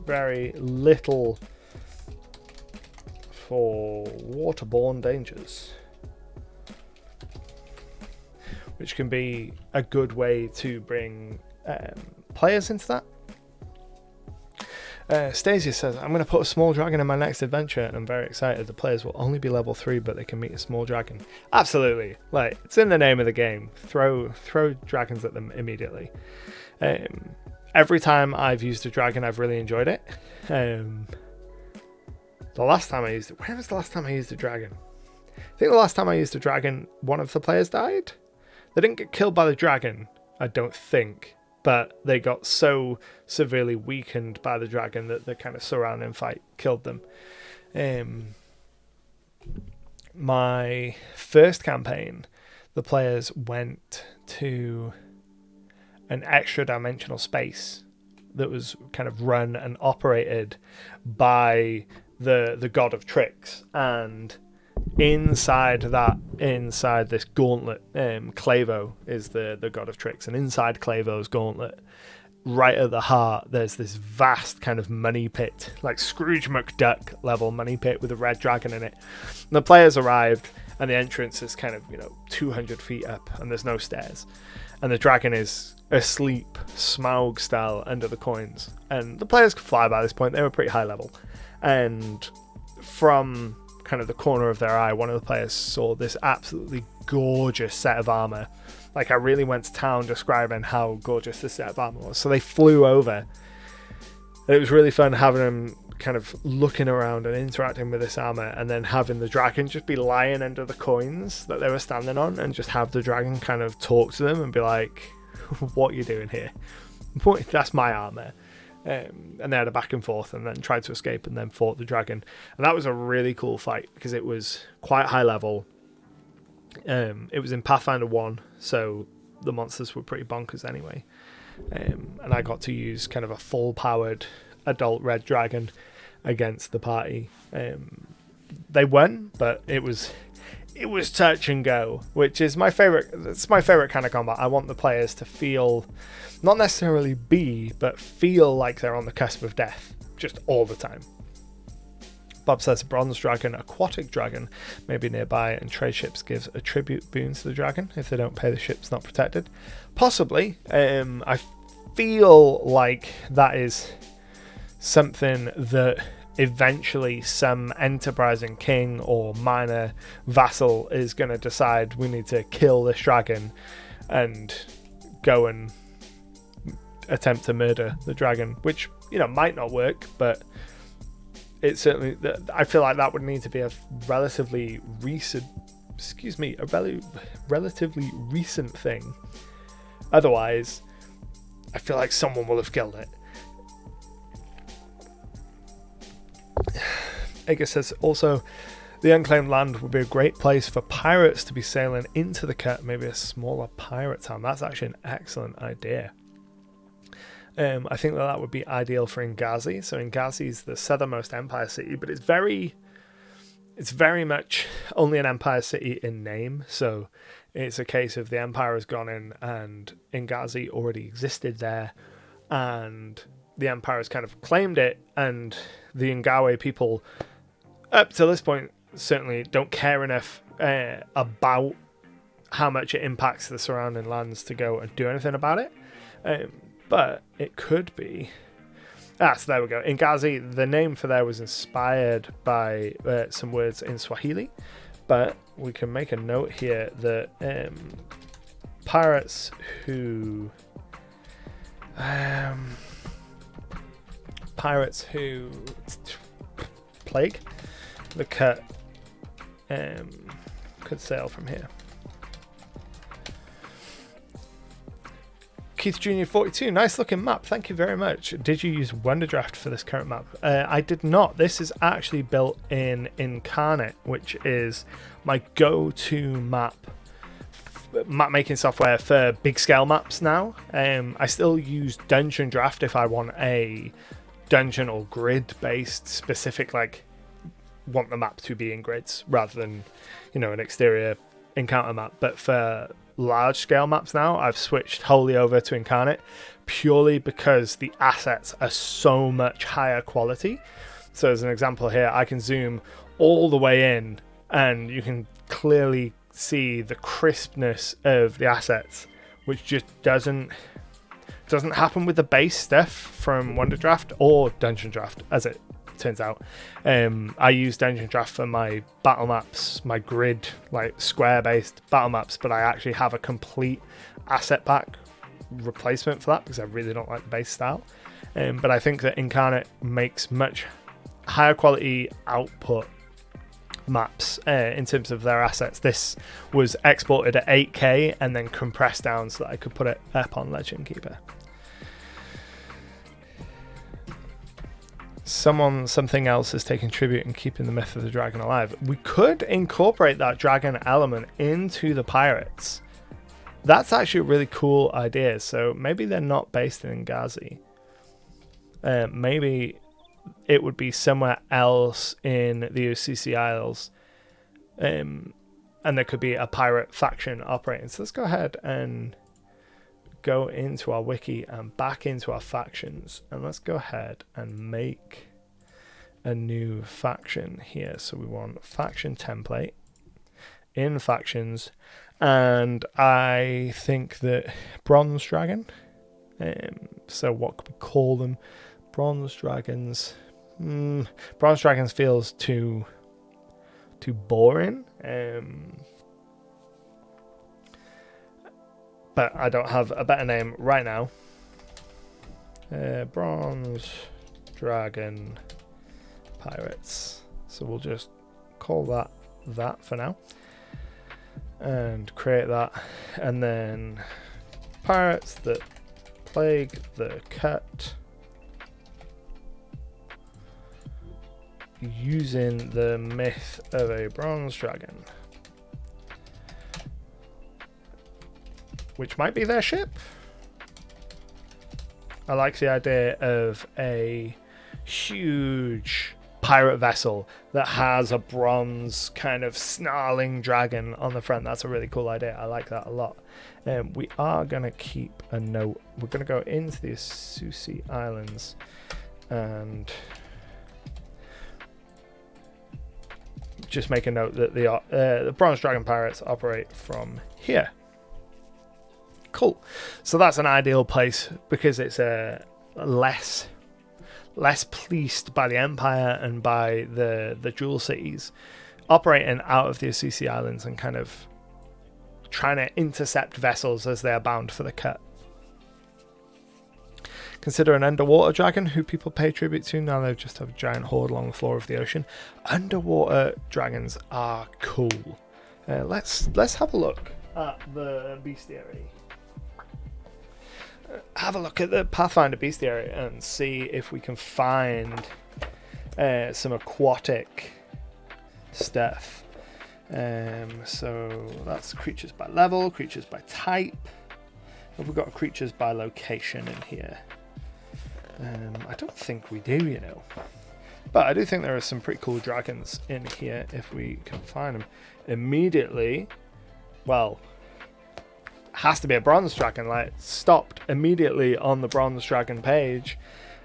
Very little for waterborne dangers, which can be a good way to bring players into that. Stasia says, I'm going to put a small dragon in my next adventure, and I'm very excited. The players will only be level 3, but they can meet a small dragon. Absolutely. Like, it's in the name of the game. Throw dragons at them immediately. Every time I've used a dragon, I've really enjoyed it. The last time I used it... When was the last time I used a dragon? I think the last time I used a dragon, one of the players died. They didn't get killed by the dragon, I don't think. But they got so severely weakened by the dragon that the kind of surrounding fight killed them. My first campaign, the players went to an extra dimensional space that was kind of run and operated by the god of tricks, and inside this gauntlet, Clavo is the god of tricks, and inside Clavo's gauntlet, right at the heart, there's this vast kind of money pit, like Scrooge McDuck level money pit with a red dragon in it. And the players arrived, and the entrance is kind of 200 feet up, and there's no stairs, and the dragon is asleep Smaug style under the coins, and the players could fly by this point. They were pretty high level, and from kind of the corner of their eye, one of the players saw this absolutely gorgeous set of armor. Like, I really went to town describing how gorgeous this set of armor was. So they flew over. And it was really fun having them kind of looking around and interacting with this armor, and then having the dragon just be lying under the coins that they were standing on, and just have the dragon kind of talk to them and be like, what are you doing here? That's my armor. And they had a back and forth, and then tried to escape, and then fought the dragon. And that was a really cool fight because it was quite high level. It was in Pathfinder 1, so the monsters were pretty bonkers anyway. And I got to use kind of a full powered adult red dragon against the party. They won, but it was touch and go, which is my favorite. It's my favorite kind of combat. I want the players to feel, not necessarily but feel like they're on the cusp of death just all the time. Bob says a bronze dragon, aquatic dragon, may be nearby, and trade ships gives a tribute boon to the dragon. If they don't pay, the ship's not protected. Possibly. I feel like that is something that eventually some enterprising king or minor vassal is going to decide we need to kill this dragon and go and attempt to murder the dragon, which might not work, but it certainly, I feel like that would need to be a relatively recent thing. Otherwise, I feel like someone will have killed it. Edgar says also, the unclaimed land would be a great place for pirates to be sailing into the cut, maybe a smaller pirate town. That's actually an excellent idea. I think that would be ideal for Ingazi. So Ingazi is the southernmost empire city, but it's very much only an empire city in name. So it's a case of the empire has gone in and Ingazi already existed there, and the empire has kind of claimed it, and the Ngawe people up to this point certainly don't care enough about how much it impacts the surrounding lands to go and do anything about it. But it could be... so there we go. Ingazi, the name for there was inspired by some words in Swahili, but we can make a note here that pirates who plague the cut could sail from here. Keith Jr. 42, nice looking map, thank you very much. Did you use Wonderdraft for this current map? I did not. This is actually built in Incarnate, which is my go-to map making software for big scale maps now. I still use Dungeon Draft if I want a dungeon or grid based specific, like want the map to be in grids rather than an exterior encounter map, but for large scale maps now, I've switched wholly over to Incarnate purely because the assets are so much higher quality. So as an example here, I can zoom all the way in and you can clearly see the crispness of the assets, which just doesn't happen with the base stuff from Wonder Draft or Dungeon Draft, as it turns out. I use Dungeon Draft for my battle maps, my grid, like square based battle maps, but I actually have a complete asset pack replacement for that because I really don't like the base style. But I think that Incarnate makes much higher quality output maps in terms of their assets. This was exported at 8K and then compressed down so that I could put it up on Legend Keeper. Something else is taking tribute and keeping the myth of the dragon alive. We could incorporate that dragon element into the pirates. That's actually a really cool idea. So maybe they're not based in Ngazi. Maybe it would be somewhere else in the OCC Isles. And there could be a pirate faction operating. So let's go ahead and go into our wiki and back into our factions. And let's go ahead and make a new faction here. So we want faction template in factions. And I think that Bronze Dragon. So what could we call them? Bronze Dragons. Bronze Dragons feels too boring. But I don't have a better name right now. Bronze Dragon Pirates. So we'll just call that for now. And create that. And then pirates that plague the cut using the myth of a bronze dragon, which might be their ship. I like the idea of a huge pirate vessel that has a bronze kind of snarling dragon on the front. That's a really cool idea. I like that a lot. We are going to keep a note. We're going to go into the Asusi Islands and just make a note that the Bronze Dragon Pirates operate from here. Cool. So that's an ideal place because it's less policed by the Empire and by the Jewel Cities, operating out of the Asusi Islands and kind of trying to intercept vessels as they are bound for the cut. Consider an underwater dragon who people pay tribute to. Now they just have a giant horde along the floor of the ocean. Underwater dragons are cool. Let's have a look at the bestiary. Have a look at the Pathfinder bestiary and see if we can find some aquatic stuff. So that's creatures by level, creatures by type. Have we got creatures by location in here? I don't think we do, you know. But I do think there are some pretty cool dragons in here if we can find them. Immediately, well, has to be a bronze dragon, like stopped immediately on the bronze dragon page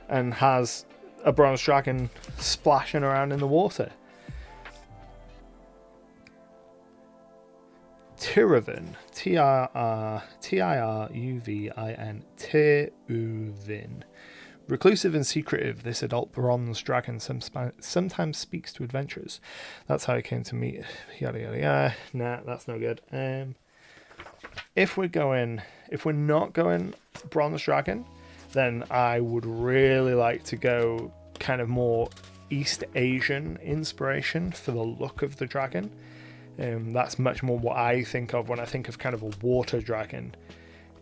and has a bronze dragon splashing around in the water. Tiruvin, Tiruvin, Tiruvin. Reclusive and secretive, this adult bronze dragon sometimes speaks to adventurers. That's how I came to meet. Yada yada yada. Nah, that's no good. If we're not going bronze dragon, then I would really like to go kind of more East Asian inspiration for the look of the dragon. That's much more what I think of when I think of kind of a water dragon,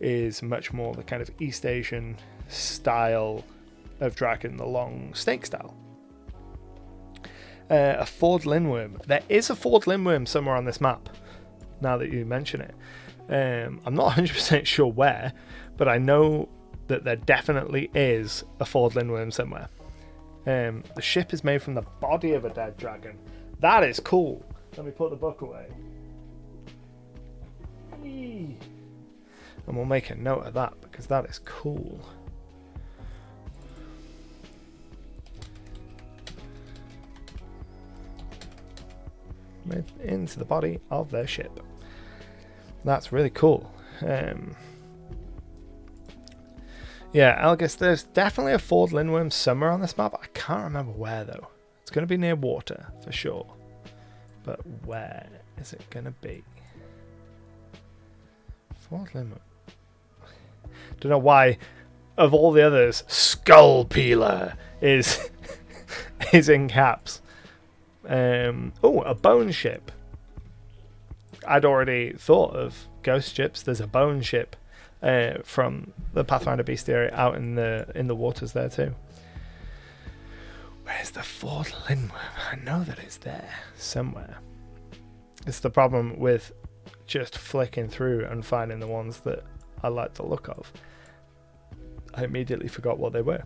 is much more the kind of East Asian style of dragon, the long snake style. A Ford Lindworm. There is a Ford Lindworm somewhere on this map, now that you mention it. I'm not 100% sure where, but I know that there definitely is a Ford Lindworm somewhere. The ship is made from the body of a dead dragon. That is cool. Let me put the book away. Whee! And we'll make a note of that because that is cool. Into the body of their ship. That's really cool. Yeah, Elgis, there's definitely a Ford Lindworm somewhere on this map. I can't remember where though. It's going to be near water for sure. But where is it going to be? Ford Lindworm. Don't know why, of all the others, Skull Peeler is is in caps. Oh, a bone ship. I'd already thought of ghost ships. There's a bone ship from the Pathfinder Bestiary out in the waters there too. Where's the Ford Lindworm? I know that it's there somewhere. It's the problem with just flicking through and finding the ones that I like the look of. I immediately forgot what they were.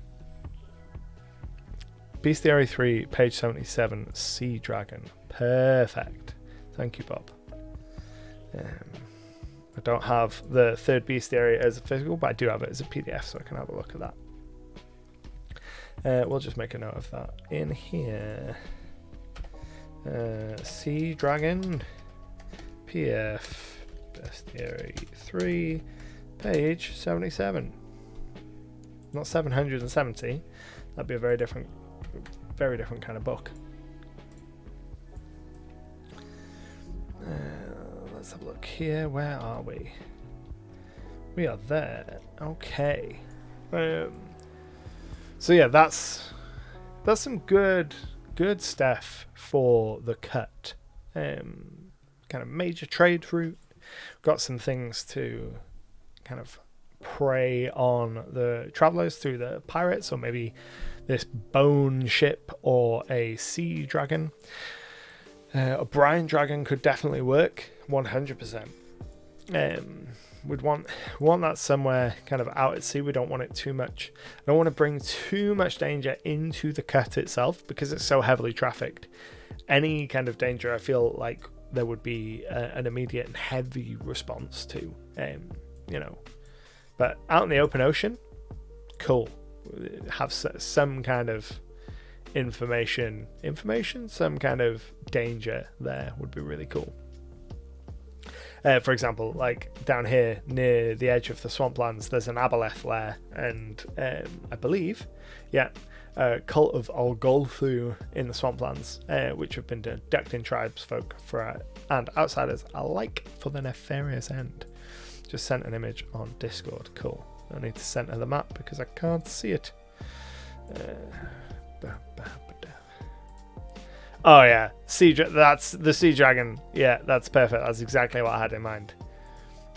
Bestiary 3, page 77, Sea Dragon. Perfect. Thank you, Bob. I don't have the third bestiary as a physical, but I do have it as a PDF, so I can have a look at that. We'll just make a note of that in here. Sea Dragon, PF, Bestiary 3, page 77. Not 770. That'd be a very different kind of book. Let's have a look here. Where are we? We are there. Okay. So yeah, that's some good stuff for the cut. Kind of major trade route. Got some things to kind of prey on the travelers through the pirates, or maybe this bone ship or a sea dragon. A brine dragon could definitely work 100%. We'd want that somewhere kind of out at sea. We don't want it too much. I don't want to bring too much danger into the cut itself because it's so heavily trafficked. Any kind of danger, I feel like there would be an immediate and heavy response to. But out in the open ocean, cool. Have some kind of information, some kind of danger there would be really cool. For example, like down here near the edge of the swamplands, there's an aboleth lair, and I believe, a cult of Olgolthu in the swamplands, which have been abducting tribesfolk and outsiders alike for the nefarious end. Just sent an image on Discord. Cool. I need to center the map because I can't see it. Oh yeah, that's the sea dragon. Yeah, that's perfect. That's exactly what I had in mind.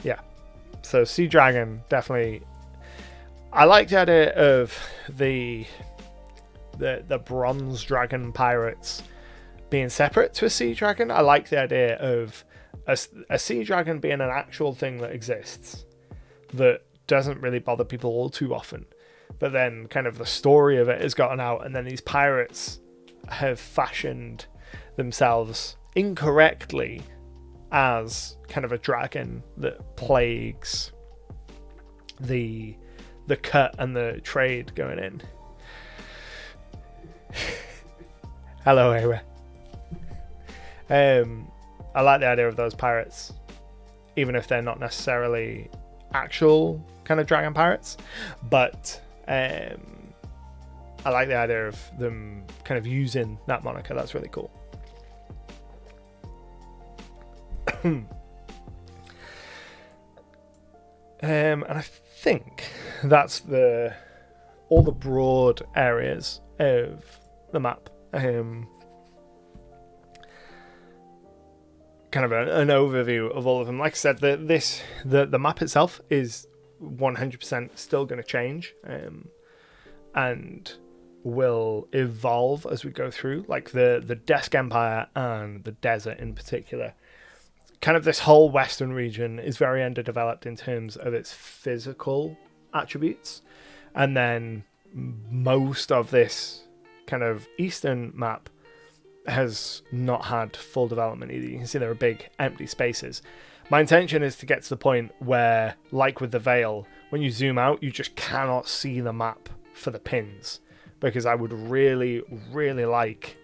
Yeah, so sea dragon, definitely. I like the idea of the bronze dragon pirates being separate to a sea dragon. I like the idea of a sea dragon being an actual thing that exists, that doesn't really bother people all too often, but then kind of the story of it has gotten out, and then these pirates have fashioned themselves incorrectly as kind of a dragon that plagues the cut and the trade going in. Hello, Ewa. I like the idea of those pirates, even if they're not necessarily actual kind of dragon pirates, but I like the idea of them kind of using that moniker. That's really cool. And I think that's all the broad areas of the map. Kind of an overview of all of them. Like I said, the map itself is 100% still going to change, and will evolve as we go through. Like the Desk Empire and the desert in particular. Kind of this whole western region is very underdeveloped in terms of its physical attributes, and then most of this kind of eastern map has not had full development either. You can see there are big empty spaces. My intention is to get to the point where, like with the Veil, when you zoom out, you just cannot see the map for the pins, because I would really, really like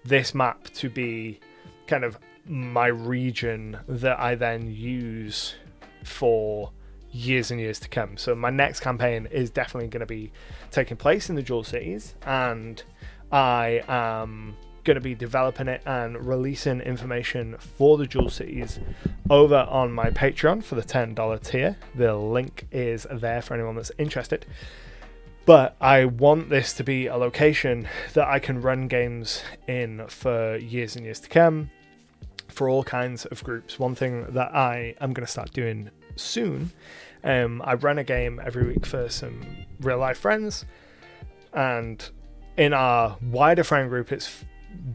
this map to be kind of my region that I then use for years and years to come. So my next campaign is definitely going to be taking place in the Jewel Cities, and I am going to be developing it and releasing information for the Jewel Cities over on my Patreon for the $10 tier. The link is there for anyone that's interested. But I want this to be a location that I can run games in for years and years to come, for all kinds of groups. One thing that I am going to start doing soon, I run a game every week for some real life friends, and in our wider friend group it's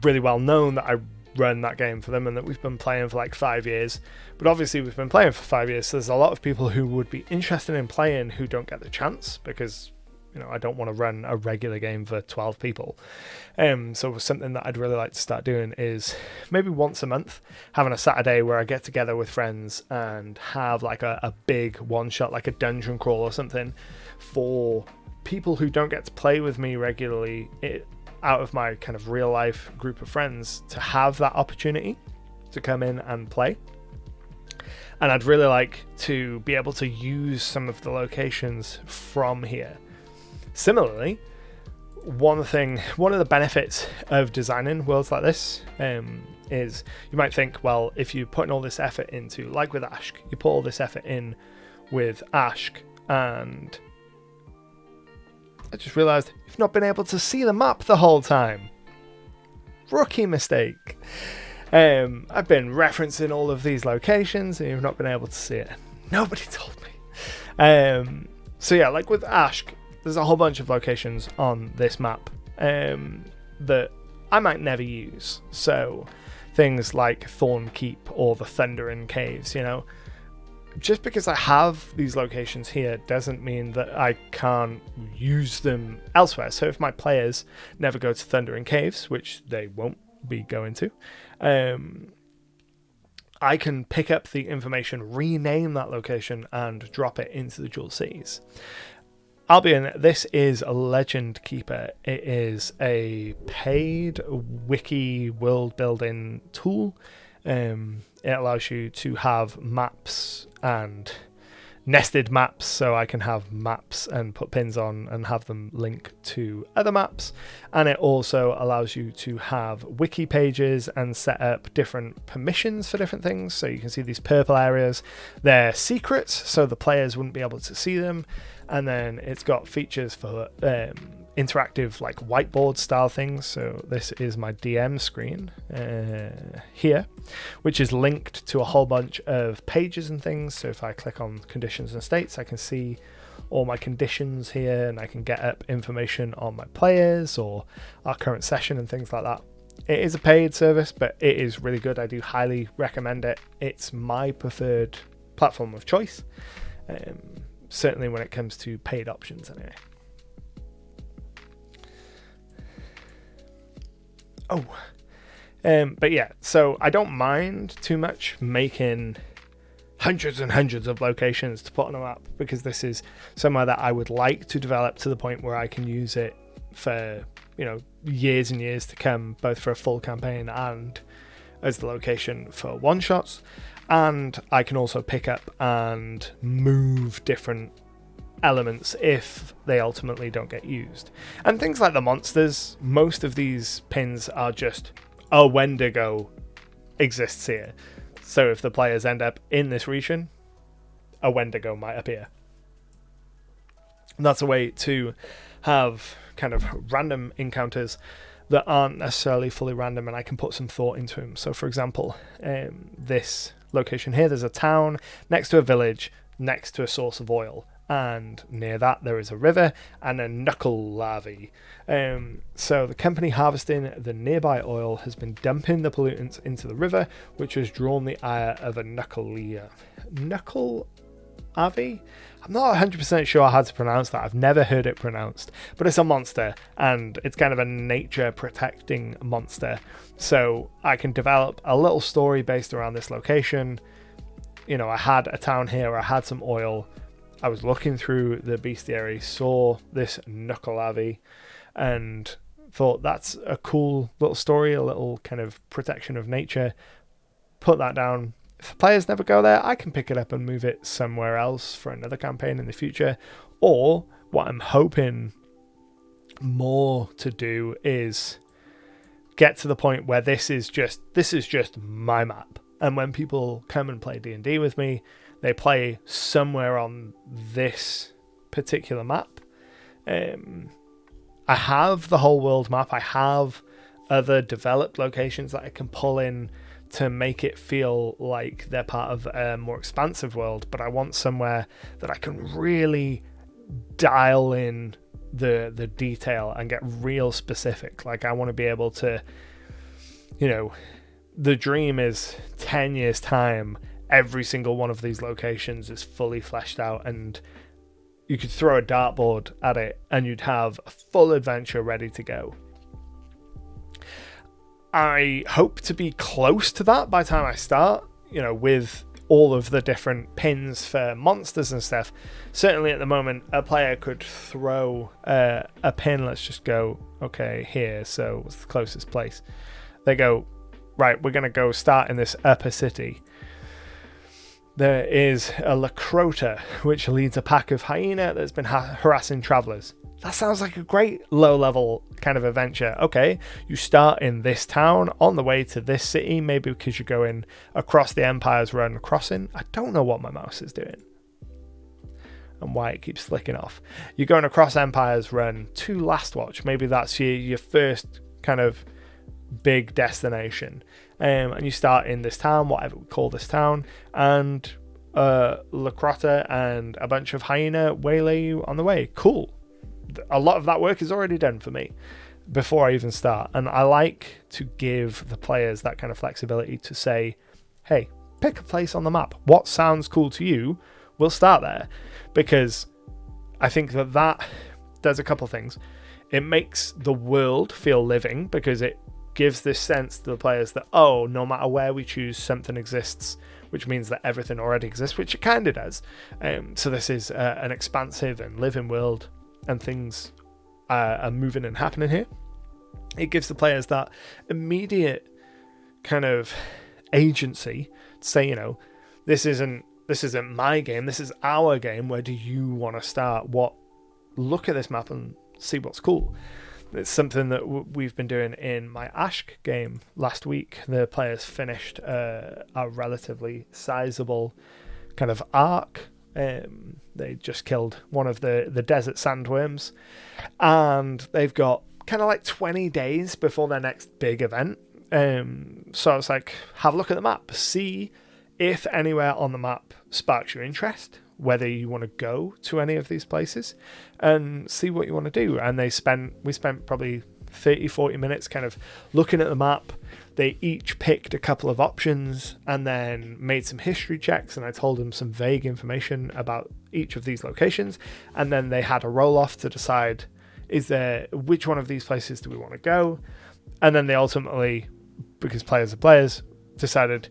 really well known that I run that game for them and that we've been playing for like 5 years. But obviously we've been playing for 5 years, so there's a lot of people who would be interested in playing who don't get the chance, because I don't want to run a regular game for 12 people. So something that I'd really like to start doing is maybe once a month having a Saturday where I get together with friends and have like a big one shot, like a dungeon crawl or something, for people who don't get to play with me regularly out of my kind of real life group of friends, to have that opportunity to come in and play. And I'd really like to be able to use some of the locations from here. Similarly, one of the benefits of designing worlds like this is, you might think, well, if you're putting all this effort into, like with Ashk, you put all this effort in with Ashk, and I just realised you've not been able to see the map the whole time. Rookie mistake. I've been referencing all of these locations and you've not been able to see it. Nobody told me. So yeah, like with Ashk, there's a whole bunch of locations on this map that I might never use. So things like Thorn Keep or the Thundering Caves, Just because I have these locations here doesn't mean that I can't use them elsewhere. So if my players never go to Thundering Caves, which they won't be going to, I can pick up the information, rename that location, and drop it into the Jewel Cities. Albion, this is a Legend Keeper. It is a paid wiki world building tool. It allows you to have maps and nested maps, so I can have maps and put pins on and have them link to other maps. And it also allows you to have wiki pages and set up different permissions for different things. So you can see these purple areas, they're secrets, so the players wouldn't be able to see them. And then it's got features for interactive, like whiteboard style things. So this is my DM screen here, which is linked to a whole bunch of pages and things. So if I click on conditions and states, I can see all my conditions here, and I can get up information on my players or our current session and things like that. It is a paid service, but it is really good. I do highly recommend it. It's my preferred platform of choice. Certainly when it comes to paid options anyway. But yeah, so I don't mind too much making hundreds and hundreds of locations to put on a map, because this is somewhere that I would like to develop to the point where I can use it for, years and years to come, both for a full campaign and as the location for one-shots. And I can also pick up and move different elements if they ultimately don't get used. And things like the monsters, most of these pins are just a Wendigo exists here. So if the players end up in this region, a Wendigo might appear. And that's a way to have kind of random encounters that aren't necessarily fully random, and I can put some thought into them. So for example, this location here, there's a town next to a village, next to a source of oil, and near that there is a river and a knuckle larvae. So the company harvesting the nearby oil has been dumping the pollutants into the river, which has drawn the ire of a knuckle Avi. I'm not 100% sure how to pronounce that. I've never heard it pronounced, but it's a monster, and it's kind of a nature protecting monster. So I can develop a little story based around this location. You know, I had a town here, I had some oil. I was looking through the bestiary, saw this knuckle Avi, and thought that's a cool little story, a little kind of protection of nature. Put that down. If the players never go there, I can pick it up and move it somewhere else for another campaign in the future. Or what I'm hoping more to do is get to the point where this is just my map. And when people come and play D&D with me, they play somewhere on this particular map. I have the whole world map. I have other developed locations that I can pull in to make it feel like they're part of a more expansive world, but I want somewhere that I can really dial in the detail and get real specific. Like, I want to be able to, you know, the dream is 10 years time, every single one of these locations is fully fleshed out, and you could throw a dartboard at it and you'd have a full adventure ready to go. I hope to be close to that by the time I start, you know, with all of the different pins for monsters and stuff. Certainly at the moment, a player could throw a pin. Let's just go, okay, here. So what's the closest place? They go, right, we're going to go start in this upper city. There is a Lacrota, which leads a pack of hyena that's been harassing travelers. That sounds like a great low-level kind of adventure. Okay, you start in this town on the way to this city, maybe because you're going across the Empire's Run crossing. I don't know what my mouse is doing and why it keeps flicking off. You're going across Empire's Run to Last Watch. Maybe that's your first kind of big destination. And you start in this town, whatever we call this town, and Lacrota and a bunch of hyena waylay you on the way. Cool. A lot of that work is already done for me before I even start, and I like to give the players that kind of flexibility to say, hey, pick a place on the map. What sounds cool to you? We'll start there, because I think that does a couple things. It makes the world feel living, because it gives this sense to the players that, oh, no matter where we choose, something exists, which means that everything already exists, which it kind of does. So this is an expansive and living world, and things are moving and happening here. It gives the players that immediate kind of agency to say, you know, this isn't my game, this is our game. Where do you want to start? Look at this map and see what's cool. It's something that we've been doing in my Ashk game last week. The players finished a relatively sizable kind of arc. They just killed one of the desert sandworms, and they've got kind of like 20 days before their next big event. So it's like, have a look at the map, see if anywhere on the map sparks your interest, whether you want to go to any of these places, and see what you want to do. And we spent probably 30-40 minutes kind of looking at the map. They each picked a couple of options and then made some history checks, and I told them some vague information about each of these locations, and then they had a roll-off to decide, which one of these places do we want to go? And then they ultimately, because players are players, decided,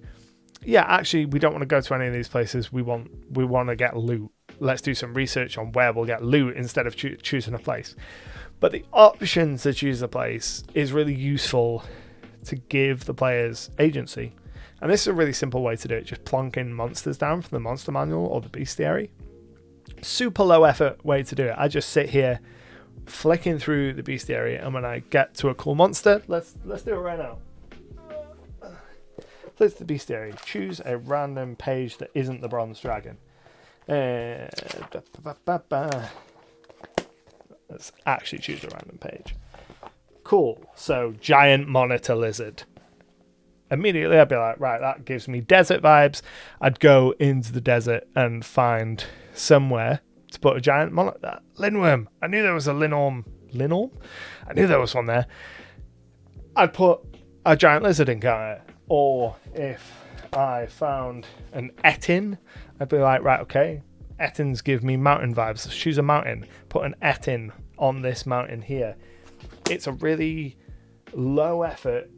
yeah, actually, we don't want to go to any of these places. We want to get loot. Let's do some research on where we'll get loot instead of choosing a place. But the option to choose a place is really useful to give the players agency. And this is a really simple way to do it. Just plonking monsters down from the monster manual or the bestiary. Super low effort way to do it. I just sit here flicking through the bestiary, and when I get to a cool monster, let's do it right now. Place the bestiary. Choose a random page that isn't the bronze dragon. Let's actually choose a random page. Cool. So, giant monitor lizard. Immediately I'd be like, right, that gives me desert vibes. I'd go into the desert and find somewhere to put a giant monitor. Linworm. I knew there was a Linorm. Linorm? I knew there was one there. I'd put a giant lizard encounter. Or if I found an Etin, I'd be like, right, okay, Ettins give me mountain vibes. Choose a mountain. Put an Ettin on this mountain here. It's a really low effort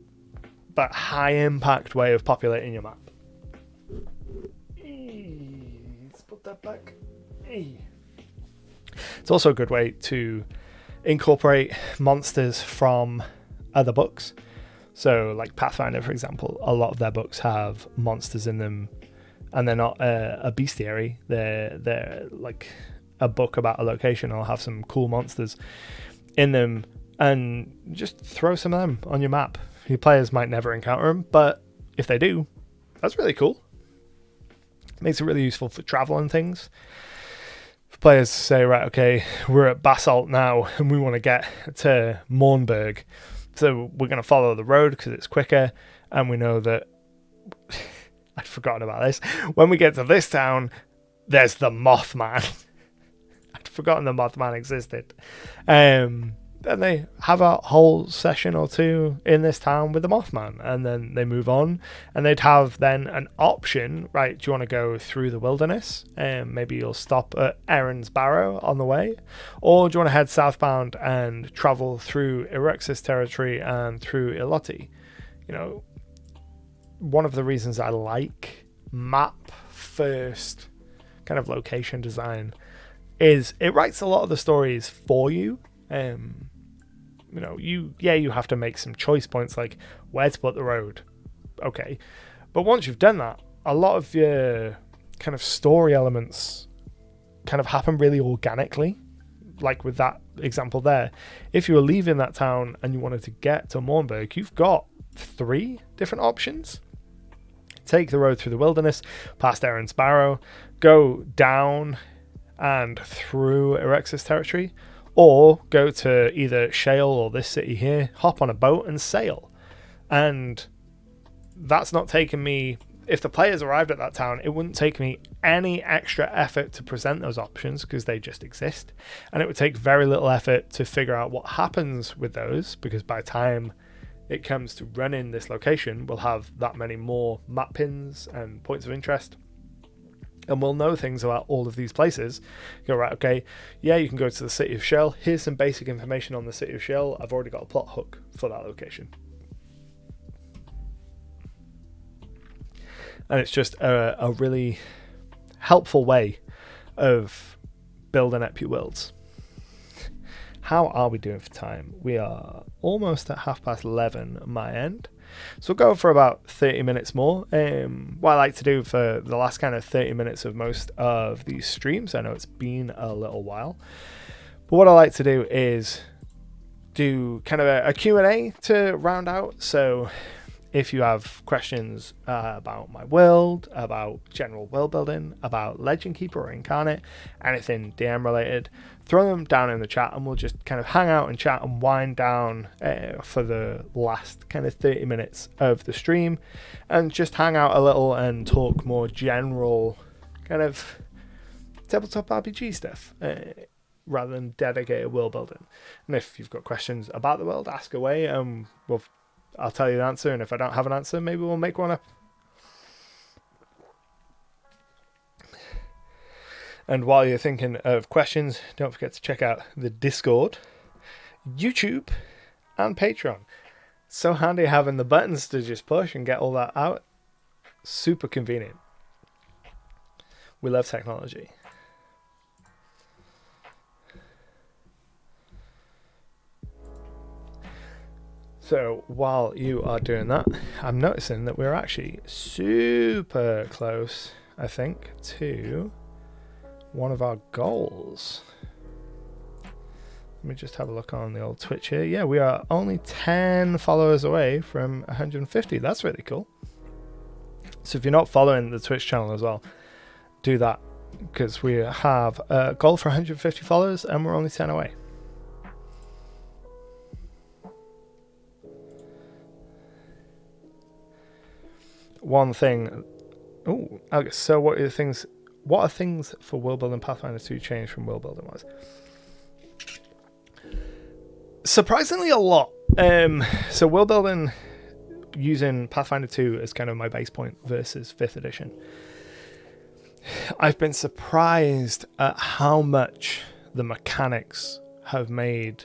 but high impact way of populating your map. Let's put that back. It's also a good way to incorporate monsters from other books. So like Pathfinder, for example, a lot of their books have monsters in them, and they're not a bestiary. They're like a book about a location. I'll have some cool monsters in them, and just throw some of them on your map. Your players might never encounter them, but if they do, that's really cool. Makes it really useful for travel and things. If players say, right, okay, we're at Basalt now, and we want to get to Mornburg, so we're going to follow the road because it's quicker, and we know that I'd forgotten about this. When we get to this town, there's the Mothman. I'd forgotten the Mothman existed. Then they have a whole session or two in this town with the Mothman, and then they move on, and they'd have then an option, right? Do you want to go through the wilderness? Maybe you'll stop at Erin's Barrow on the way, or do you want to head southbound and travel through Erux's territory and through Iloti? You know, one of the reasons I like map first kind of location design is it writes a lot of the stories for you. You know, you have to make some choice points like where to put the road. Okay. But once you've done that, a lot of your kind of story elements kind of happen really organically. Like with that example there. If you were leaving that town and you wanted to get to Mornburg, you've got 3 different options. Take the road through the wilderness, past Erin's Barrow, go down and through Erux's territory, or go to either Shale or this city here, hop on a boat and sail. And that's not taking me... If the players arrived at that town, it wouldn't take me any extra effort to present those options because they just exist. And it would take very little effort to figure out what happens with those, because by the time it comes to running this location, we'll have that many more map pins and points of interest. And we'll know things about all of these places. You go, right, okay, yeah, you can go to the city of Shell. Here's some basic information on the city of Shell. I've already got a plot hook for that location. And it's just a really helpful way of building up your worlds. How are we doing for time? We are almost at 11:30 at my end. So we'll go for about 30 minutes more. What I like to do for the last kind of 30 minutes of most of these streams, I know it's been a little while, but what I like to do is do kind of a Q&A to round out. So if you have questions about my world, about general world building, about Legend Keeper or Incarnate, anything DM related, throw them down in the chat and we'll just kind of hang out and chat and wind down for the last kind of 30 minutes of the stream, and just hang out a little and talk more general kind of tabletop RPG stuff rather than dedicated world building. And if you've got questions about the world, ask away and I'll tell you the answer, and if I don't have an answer, maybe we'll make one up. And while you're thinking of questions, don't forget to check out the Discord, YouTube, and Patreon. So handy having the buttons to just push and get all that out. Super convenient. We love technology. So while you are doing that, I'm noticing that we're actually super close, I think, to one of our goals. Let me just have a look on the old Twitch here. Yeah, we are only 10 followers away from 150. That's really cool. So if you're not following the Twitch channel as well, do that, because we have a goal for 150 followers and we're only 10 away. One thing. Oh, okay. So what are things for world building Pathfinder 2 change from world building wise? Surprisingly a lot. So world building using Pathfinder 2 as kind of my base point versus 5th edition I've been surprised at how much the mechanics have made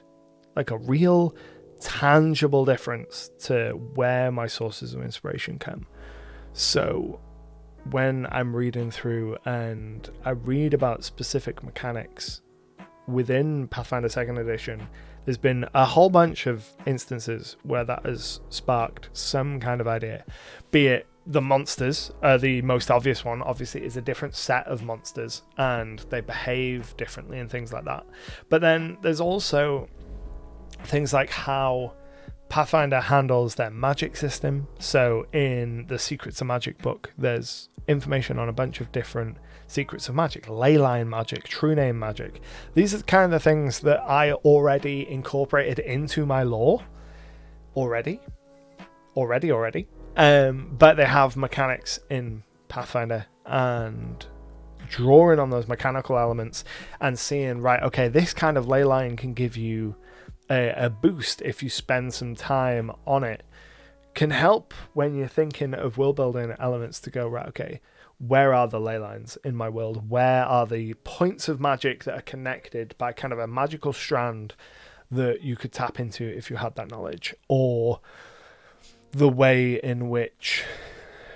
like a real tangible difference to where my sources of inspiration come. So when I'm reading through and I read about specific mechanics within Pathfinder 2nd Edition, there's been a whole bunch of instances where that has sparked some kind of idea. Be it the monsters, the most obvious one, obviously, is a different set of monsters and they behave differently and things like that. But then there's also things like how Pathfinder handles their magic system. So in the Secrets of Magic book, there's information on a bunch of different secrets of magic, leyline magic, true name magic. These are the kind of things that I already incorporated into my lore already. But they have mechanics in Pathfinder, and drawing on those mechanical elements and seeing, right, okay, this kind of ley line can give you a boost if you spend some time on it, can help when you're thinking of world building elements to go, right, okay, where are the ley lines in my world? Where are the points of magic that are connected by kind of a magical strand that you could tap into if you had that knowledge? Or the way in which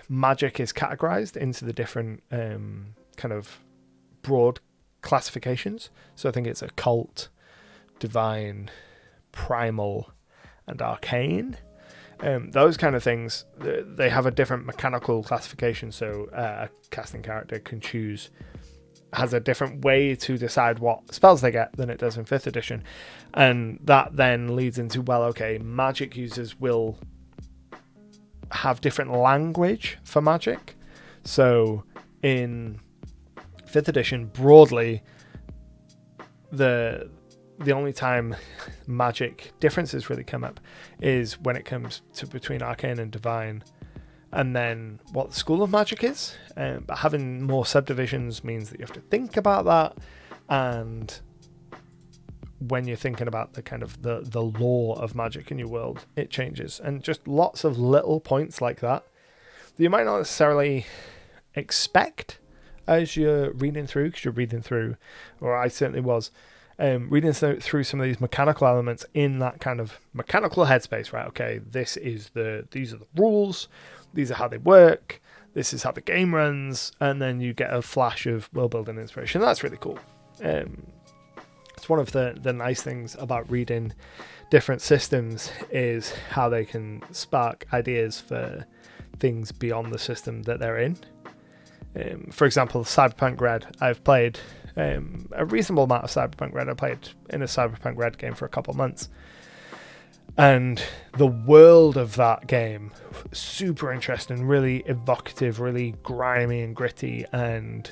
magic is categorized into the different kind of broad classifications. So I think it's occult, divine, primal, and arcane. Those kind of things, they have a different mechanical classification. So a casting character has a different way to decide what spells they get than it does in 5th edition. And that then leads into, well, okay, magic users will have different language for magic. So in 5th edition, broadly, the only time magic differences really come up is when it comes to between arcane and divine, and then what the school of magic is. But having more subdivisions means that you have to think about that, and when you're thinking about the kind of the lore of magic in your world, it changes. And just lots of little points like that you might not necessarily expect as you're reading through, because you're reading through, or I certainly was, reading through some of these mechanical elements in that kind of mechanical headspace, right? Okay, these are the rules, these are how they work, this is how the game runs, and then you get a flash of world building inspiration. That's really cool. It's one of the nice things about reading different systems is how they can spark ideas for things beyond the system that they're in. For example, Cyberpunk Red, I've played a reasonable amount of Cyberpunk Red. I played in a Cyberpunk Red game for a couple months, and the world of that game, super interesting, really evocative, really grimy and gritty, and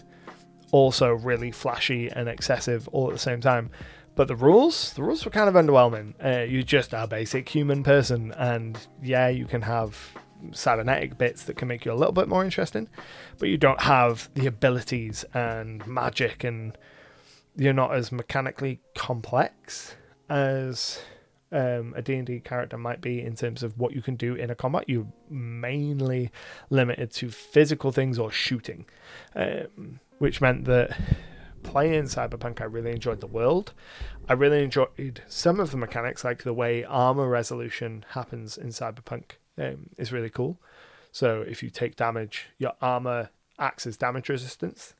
also really flashy and excessive all at the same time. But the rules were kind of underwhelming. You're just a basic human person, and yeah, you can have cybernetic bits that can make you a little bit more interesting, but you don't have the abilities and magic, and you're not as mechanically complex as a D&D character might be in terms of what you can do in a combat. You're mainly limited to physical things or shooting, which meant that playing Cyberpunk, I really enjoyed the world. I really enjoyed some of the mechanics, like the way armor resolution happens in Cyberpunk is really cool. So if you take damage, your armor acts as damage resistance.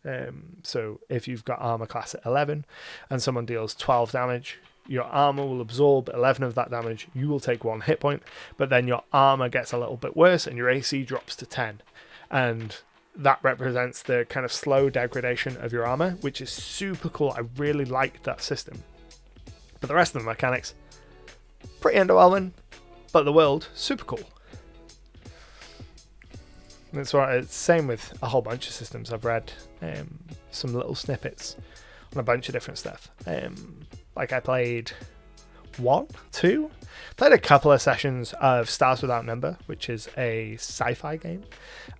So if you've got armor class at 11 and someone deals 12 damage, your armor will absorb 11 of that damage. You will take 1 hit point, but then your armor gets a little bit worse and your AC drops to 10. And that represents the kind of slow degradation of your armor, which is super cool. I really liked that system. But the rest of the mechanics, pretty underwhelming, but the world, super cool. That's right. It's same with a whole bunch of systems. I've read some little snippets on a bunch of different stuff. Like I played played a couple of sessions of Stars Without Number, which is a sci-fi game,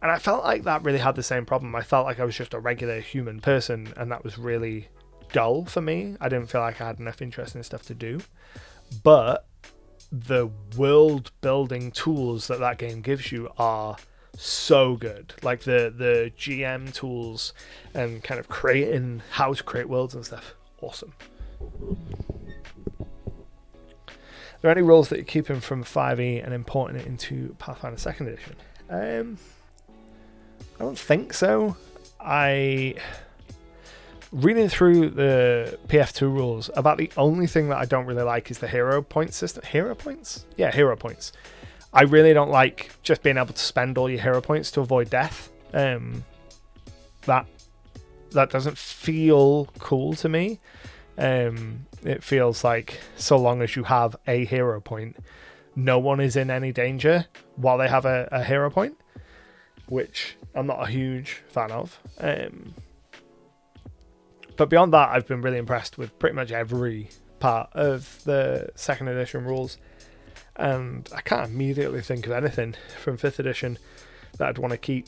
and I felt like that really had the same problem. I felt like I was just a regular human person, and that was really dull for me. I didn't feel like I had enough interesting stuff to do. But the world building tools that game gives you are so good. Like the GM tools and kind of creating how to create worlds and stuff, awesome. Are there any rules that you're keeping from 5e and importing it into Pathfinder 2nd edition? I don't think so. Reading through the PF2 rules, about the only thing that I don't really like is the hero point system. Hero points? Yeah, hero points. I really don't like just being able to spend all your hero points to avoid death. That doesn't feel cool to me. It feels like so long as you have a hero point, no one is in any danger while they have a hero point, which I'm not a huge fan of. But beyond that, I've been really impressed with pretty much every part of the 2nd edition rules. And I can't immediately think of anything from 5th edition that I'd want to keep.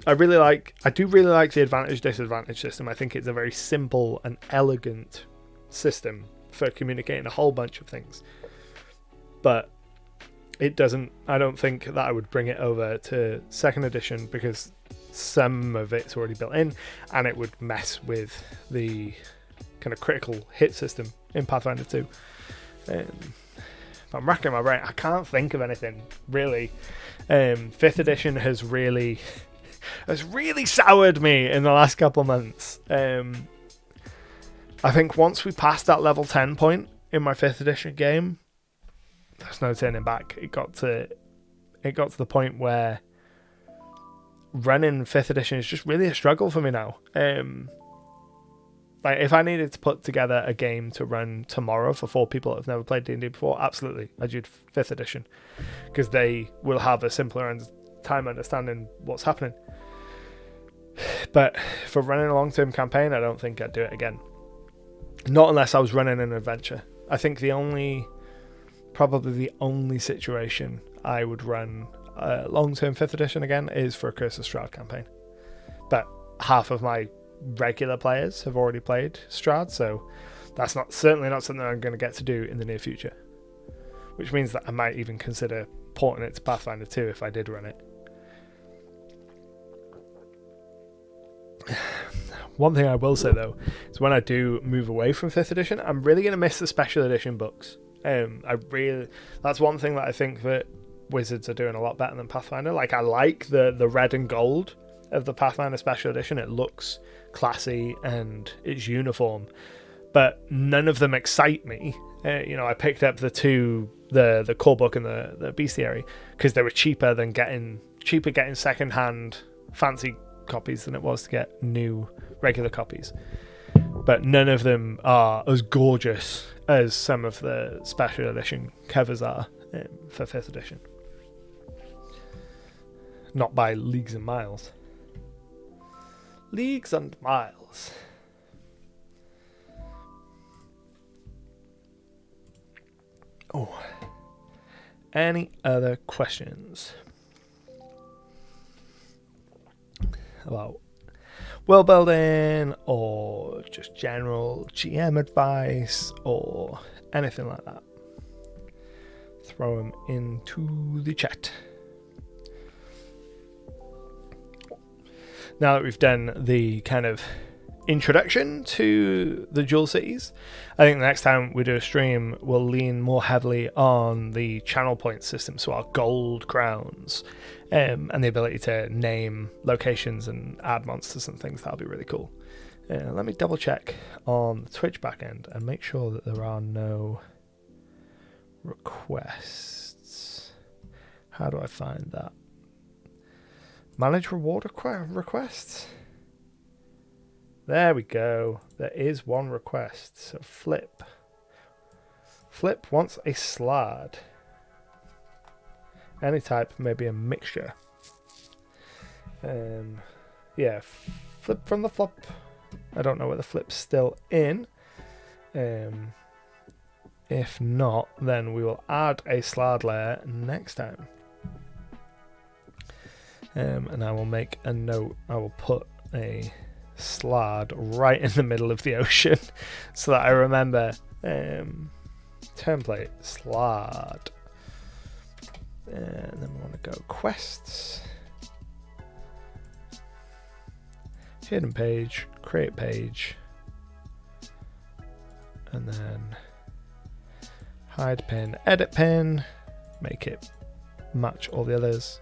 I do really like the advantage-disadvantage system. I think it's a very simple and elegant system for communicating a whole bunch of things. But it doesn't, I don't think that I would bring it over to 2nd edition because some of it's already built in and it would mess with the kind of critical hit system in Pathfinder 2. I'm racking my brain. I can't think of anything really. 5th edition has really soured me in the last couple of months. I think once we passed that level 10 point in my 5th edition game, there's no turning back. It got to the point where running 5th edition is just really a struggle for me now. Like if I needed to put together a game to run tomorrow for 4 people that have never played D&D before, absolutely, I'd do 5th edition because they will have a simpler time understanding what's happening. But for running a long-term campaign, I don't think I'd do it again. Not unless I was running an adventure. I think probably the only situation I would run a long-term 5th edition again is for a Curse of Strahd campaign. But half of my regular players have already played Strahd, so that's certainly not something I'm going to get to do in the near future. Which means that I might even consider porting it to Pathfinder 2 if I did run it. One thing I will say though is when I do move away from 5th edition, I'm really going to miss the special edition books. That's one thing that I think that Wizards are doing a lot better than Pathfinder. Like I like the red and gold of the Pathfinder special edition. It looks classy and it's uniform, but none of them excite me. I picked up the core book and the bestiary because they were cheaper getting second-hand fancy copies than it was to get new regular copies. But none of them are as gorgeous as some of the special edition covers are for 5th edition. Not by leagues and miles. Leagues and miles. Oh. Any other questions about world building or just general GM advice or anything like that? Throw them into the chat. Now that we've done the kind of introduction to the Dual Cities, I think the next time we do a stream, we'll lean more heavily on the channel point system, so our gold crowns, and the ability to name locations and add monsters and things. That'll be really cool. Let me double check on the Twitch backend and make sure that there are no requests. How do I find that? Manage reward requests. There we go. There is one request. So Flip wants a slad. Any type, maybe a mixture. Yeah, Flip from the flop. I don't know whether Flip's still in. If not, then we will add a slad layer next time. And I will make a note. I will put a slad right in the middle of the ocean so that I remember. Template slad. And then we want to go quests. hidden page, create page, and then hide pin, edit pin, make it match all the others,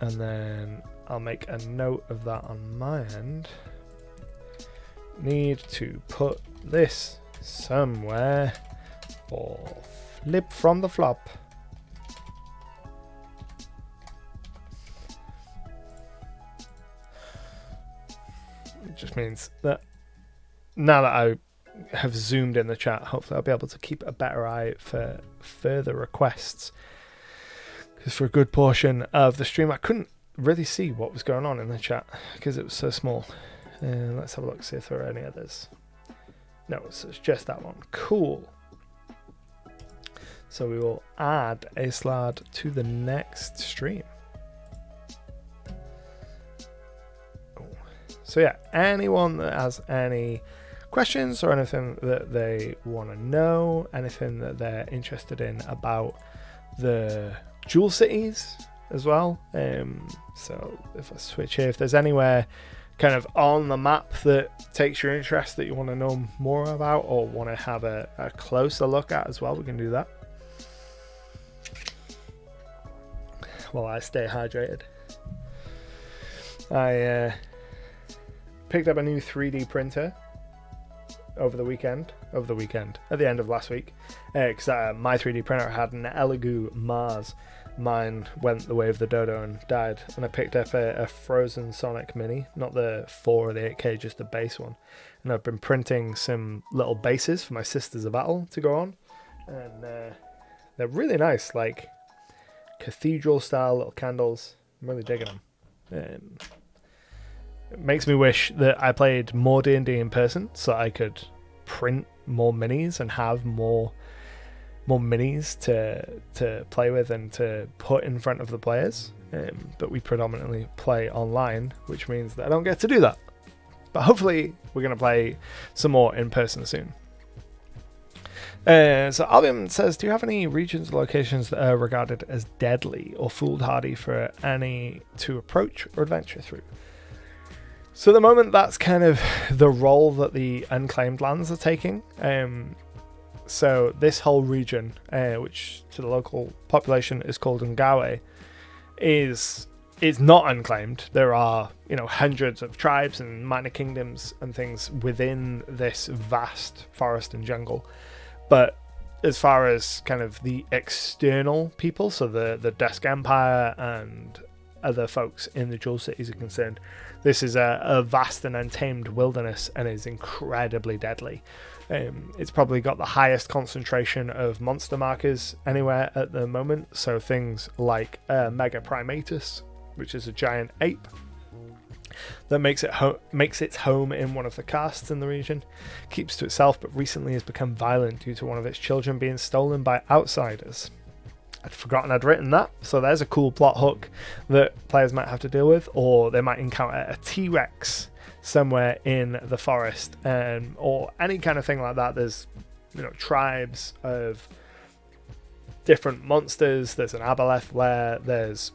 and then I'll make a note of that on my end. Need to put this somewhere for flip from the flop. It just means that now that I have zoomed in the chat, hopefully I'll be able to keep a better eye for further requests, because for a good portion of the stream I couldn't really see what was going on in the chat because it was so small. Let's have a look, see if there are any others. No, so it's just that one. Cool. So we will add a slad to the next stream. So yeah, anyone that has any questions or anything that they want to know, anything that they're interested in about the Jewel Cities as well. So if I switch here, if there's anywhere kind of on the map that takes your interest that you want to know more about or want to have a closer look at as well, we can do that. While I stay hydrated. I picked up a new 3D printer at the end of last week, because my 3D printer had an Elegoo Mars. Mine went the way of the dodo and died, and I picked up a Frozen Sonic Mini, not the 4 or the 8K, just the base one. And I've been printing some little bases for my Sisters of Battle to go on, and they're really nice, like cathedral style little candles. I'm really digging them. It makes me wish that I played more D&D in person so I could print more minis and have more minis to play with and to put in front of the players. But we predominantly play online, which means that I don't get to do that. But hopefully we're going to play some more in person soon. So Albion says, do you have any regions or locations that are regarded as deadly or foolhardy for any to approach or adventure through? So at the moment, that's kind of the role that the unclaimed lands are taking. So this whole region, which to the local population is called Ngawe, is not unclaimed. There are, hundreds of tribes and minor kingdoms and things within this vast forest and jungle. But as far as kind of the external people, so the Dusk Empire and other folks in the Jewel Cities are concerned, this is a vast and untamed wilderness and is incredibly deadly. It's probably got the highest concentration of monster markers anywhere at the moment. So things like Mega Primatus, which is a giant ape that makes its home in one of the castes in the region, keeps to itself, but recently has become violent due to one of its children being stolen by outsiders. I'd forgotten I'd written that, so there's a cool plot hook that players might have to deal with, or they might encounter a T-Rex somewhere in the forest, or any kind of thing like that. There's tribes of different monsters, there's an aboleth lair, there's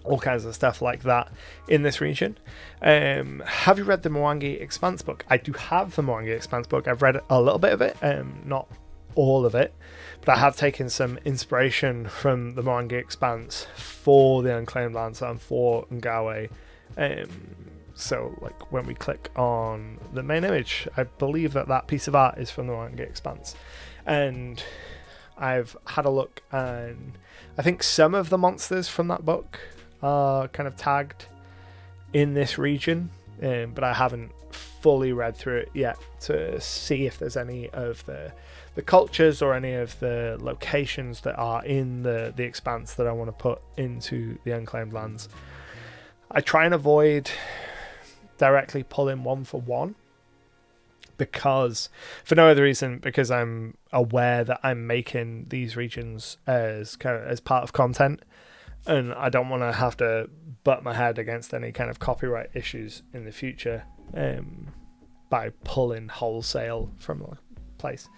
all kinds of stuff like that in this region. Have you read the Mwangi Expanse book? I do have the Mwangi Expanse book. I've read a little bit of it, not all of it, but I have taken some inspiration from the Mwangi Expanse for the Unclaimed Lands and for Ngawe. So like when we click on the main image, I believe that piece of art is from the Mwangi Expanse, and I've had a look, and I think some of the monsters from that book are kind of tagged in this region, but I haven't fully read through it yet to see if there's any of the cultures or any of the locations that are in the Expanse that I want to put into the Unclaimed Lands. I try and avoid directly pulling one for one, because for no other reason, because I'm aware that I'm making these regions as part of content, and I don't want to have to butt my head against any kind of copyright issues in the future by pulling wholesale from a place.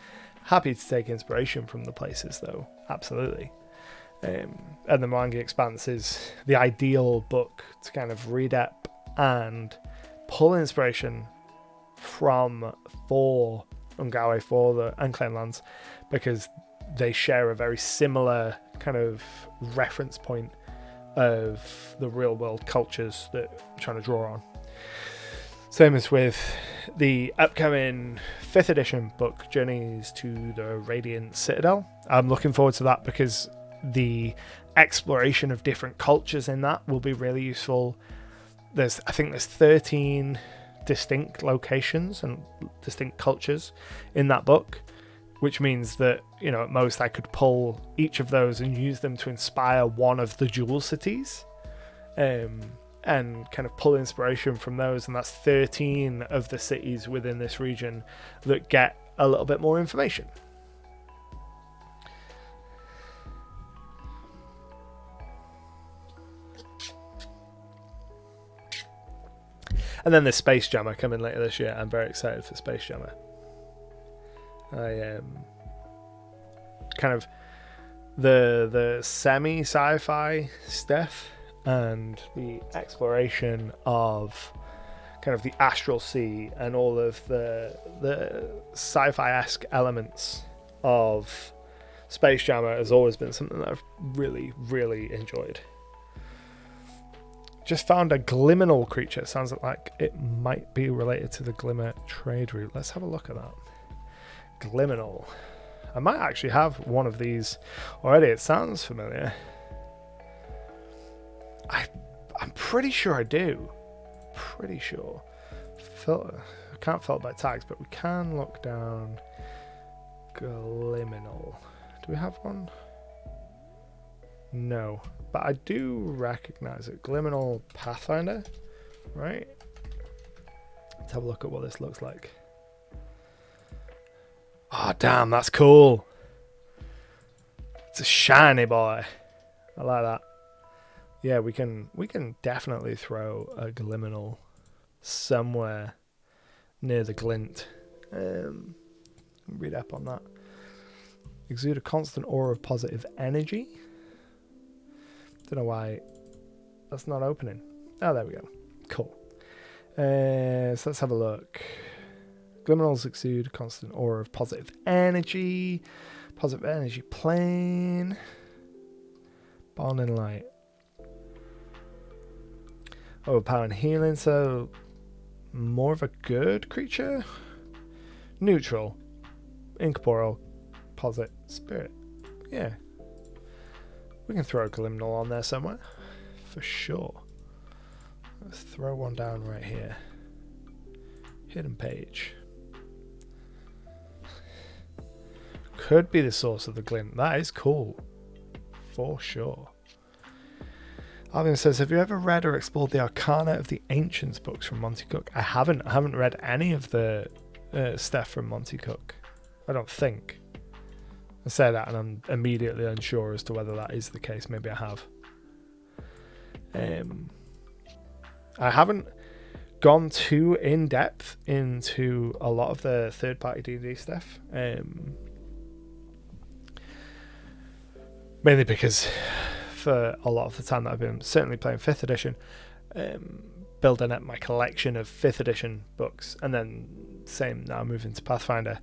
Happy to take inspiration from the places though, absolutely. And the Mwangi Expanse is the ideal book to kind of read up and pull inspiration from for Ungawe, for the Unclaimed Lands, because they share a very similar kind of reference point of the real world cultures that I'm trying to draw on. Same as with the upcoming 5th edition book, Journeys to the Radiant Citadel. I'm looking forward to that because the exploration of different cultures in that will be really useful. I think there's 13 distinct locations and distinct cultures in that book, which means that, you know, at most I could pull each of those and use them to inspire one of the jewel cities, and kind of pull inspiration from those. And that's 13 of the cities within this region that get a little bit more information. And then there's Space Jammer coming later this year. I'm very excited for Space Jammer. I kind of the semi sci-fi stuff and the exploration of kind of the astral sea and all of the sci-fi-esque elements of Space Jammer has always been something that I've really, really enjoyed. Just found a gliminal creature. Sounds like it might be related to the Glimmer trade route. Let's have a look at that. Gliminal. I might actually have one of these already. It sounds familiar. I'm pretty sure I do. Pretty sure. Filter. I can't filter by tags, but we can look down. Gliminal. Do we have one? No, but I do recognize it. Gliminal Pathfinder, right? Let's have a look at what this looks like. Oh, damn, that's cool. It's a shiny boy. I like that. Yeah, we can definitely throw a Gliminal somewhere near the glint. Read up on that. Exude a constant aura of positive energy. Don't know why that's not opening. Oh, there we go. Cool. So let's have a look. Gliminals exude a constant aura of positive energy. Positive energy plane. Bond and light. Overpower and healing, so more of a good creature. Neutral. Incorporeal. Posit. Spirit. Yeah. We can throw a Gliminal on there somewhere. For sure. Let's throw one down right here. Hidden page. Could be the source of the glint. That is cool. For sure. Alvin says, have you ever read or explored the Arcana of the Ancients books from Monty Cook? I haven't read any of the stuff from Monty Cook. I don't think. I say that and I'm immediately unsure as to whether that is the case. Maybe I have. I haven't gone too in depth into a lot of the third-party D&D stuff. Mainly because for a lot of the time that I've been certainly playing 5th edition, building up my collection of 5th edition books, and then same now moving to Pathfinder,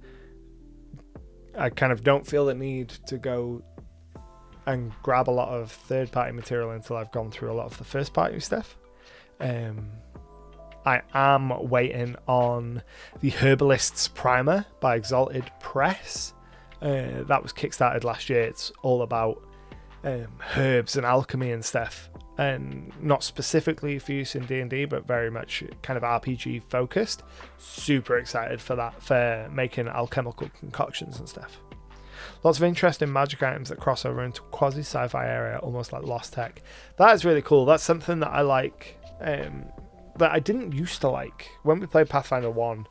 I kind of don't feel the need to go and grab a lot of third-party material until I've gone through a lot of the first-party stuff. I am waiting on the Herbalist's Primer by Exalted Press. That was kickstarted last year. It's all about herbs and alchemy and stuff, and not specifically for use in D&D, but very much kind of RPG focused. Super excited for that, for making alchemical concoctions and stuff. Lots of interesting magic items that cross over into quasi sci-fi area, almost like Lost Tech. That is really cool. That's something that I like, that I didn't used to like. When we played Pathfinder 1,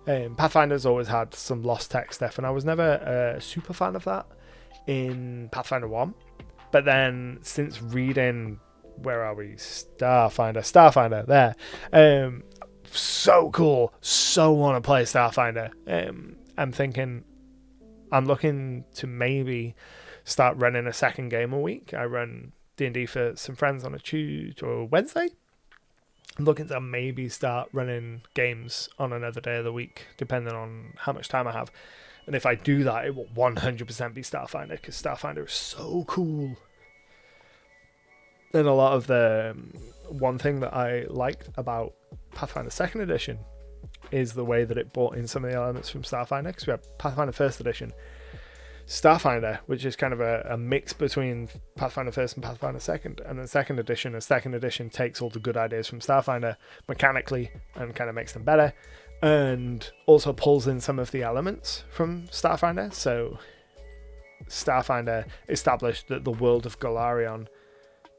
Pathfinder's always had some Lost Tech stuff, and I was never a super fan of that in Pathfinder 1. But then since reading, where are we? Starfinder, there. So cool. So want to play Starfinder. I'm thinking, I'm looking to maybe start running a second game a week. I run D&D for some friends on a Tuesday or Wednesday. I'm looking to maybe start running games on another day of the week, depending on how much time I have. And if I do that, it will 100% be Starfinder, because Starfinder is so cool. And a lot of the one thing that I liked about Pathfinder 2nd Edition is the way that it brought in some of the elements from Starfinder, because we have Pathfinder 1st Edition, Starfinder, which is kind of a mix between Pathfinder 1st and Pathfinder 2nd, and then 2nd Edition, as 2nd Edition takes all the good ideas from Starfinder mechanically and kind of makes them better, and also pulls in some of the elements from Starfinder. So Starfinder established that the world of Golarion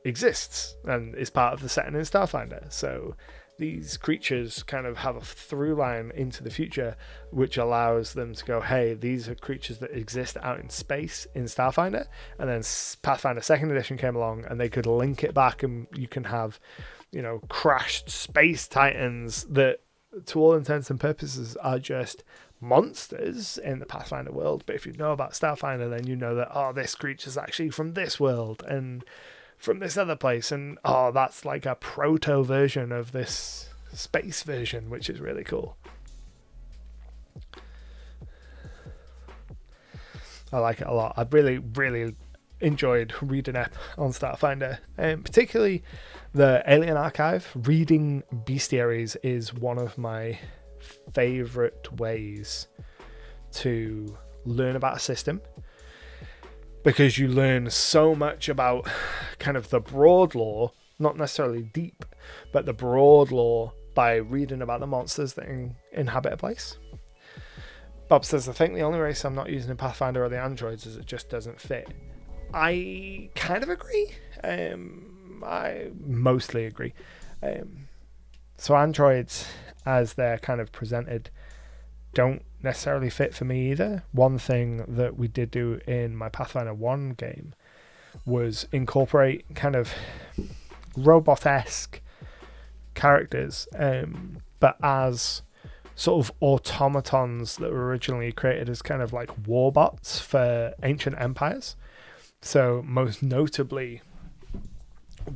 exists and is part of the setting in Starfinder. So these creatures kind of have a through line into the future, which allows them to go, hey, these are creatures that exist out in space in Starfinder. And then Pathfinder 2nd Edition came along and they could link it back, and you can have, crashed space titans that, to all intents and purposes, are just monsters in the Pathfinder world. But if you know about Starfinder, then you know that, this creature's actually from this world and from this other place, and that's like a proto version of this space version, which is really cool. I like it a lot. I've really enjoyed reading up on Starfinder, and particularly the Alien Archive. Reading bestiaries is one of my favorite ways to learn about a system, because you learn so much about kind of the broad lore, not necessarily deep, but the broad lore, by reading about the monsters that inhabit a place. Bob says, I think the only race I'm not using in Pathfinder are the androids, as it just doesn't fit. I kind of agree. I mostly agree. So androids, as they're kind of presented, don't necessarily fit for me either. One thing that we did do in my Pathfinder 1 game was incorporate kind of robot-esque characters, but as sort of automatons that were originally created as kind of like warbots for ancient empires. So most notably,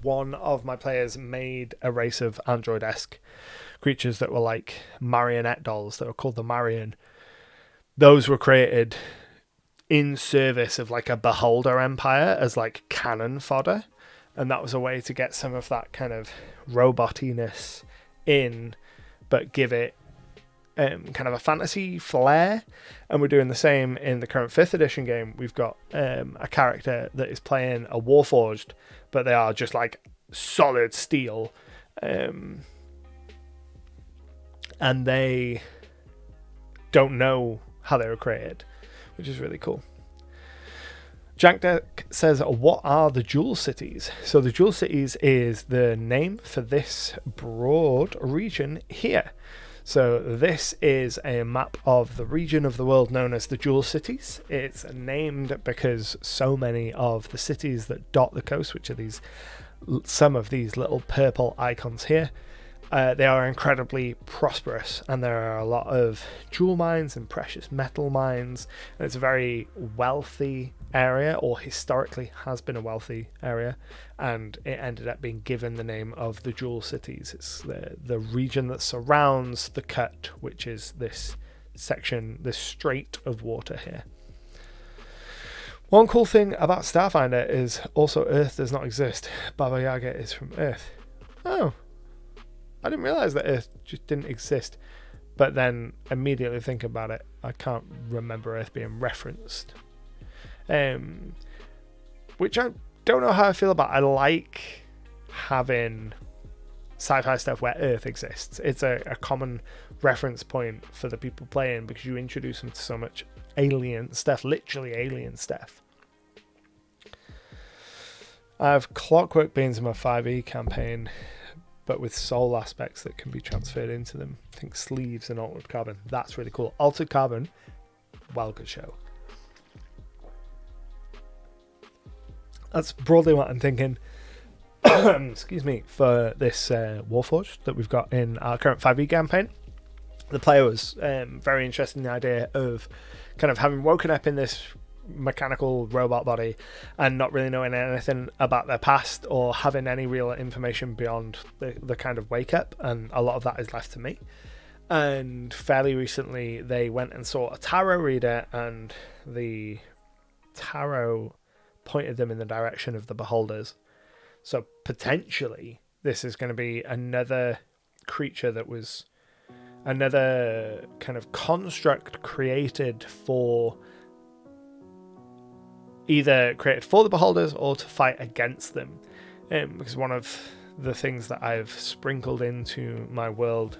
one of my players made a race of android-esque creatures that were like marionette dolls that were called the Marion. Those were created in service of like a beholder empire as like cannon fodder, and that was a way to get some of that kind of robotiness in, but give it kind of a fantasy flair. And we're doing the same in the current 5th edition game. We've got a character that is playing a Warforged, but they are just like solid steel, and they don't know how they were created, which is really cool. Jack Deck says, what are the Jewel Cities? So the Jewel Cities is the name for this broad region here. So this is a map of the region of the world known as the Jewel Cities. It's named because so many of the cities that dot the coast, which are some of these little purple icons here, they are incredibly prosperous, and there are a lot of jewel mines and precious metal mines, and it's a very wealthy area, or historically has been a wealthy area, and it ended up being given the name of the Jewel Cities. It's the region that surrounds the cut, which is this section, this strait of water here. One cool thing about Starfinder is also Earth does not exist. Baba Yaga is from Earth. Oh, I didn't realize that Earth just didn't exist, but then immediately think about it, I can't remember Earth being referenced. Which I don't know how I feel about. I like having sci-fi stuff where Earth exists. It's a common reference point for the people playing, because you introduce them to so much alien stuff, literally alien stuff. I have Clockwork Beans in my 5e campaign, but with soul aspects that can be transferred into them. I think sleeves and altered carbon. That's really cool. Altered carbon, well, good show. That's broadly what I'm thinking. Excuse me, for this Warforged that we've got in our current 5e campaign. The player was very interested in the idea of kind of having woken up in this mechanical robot body and not really knowing anything about their past or having any real information beyond the kind of wake up, and a lot of that is left to me. And fairly recently they went and saw a tarot reader, and the tarot pointed them in the direction of the beholders. So potentially this is going to be another creature that was another kind of construct created for either created for the beholders or to fight against them, because one of the things that I've sprinkled into my world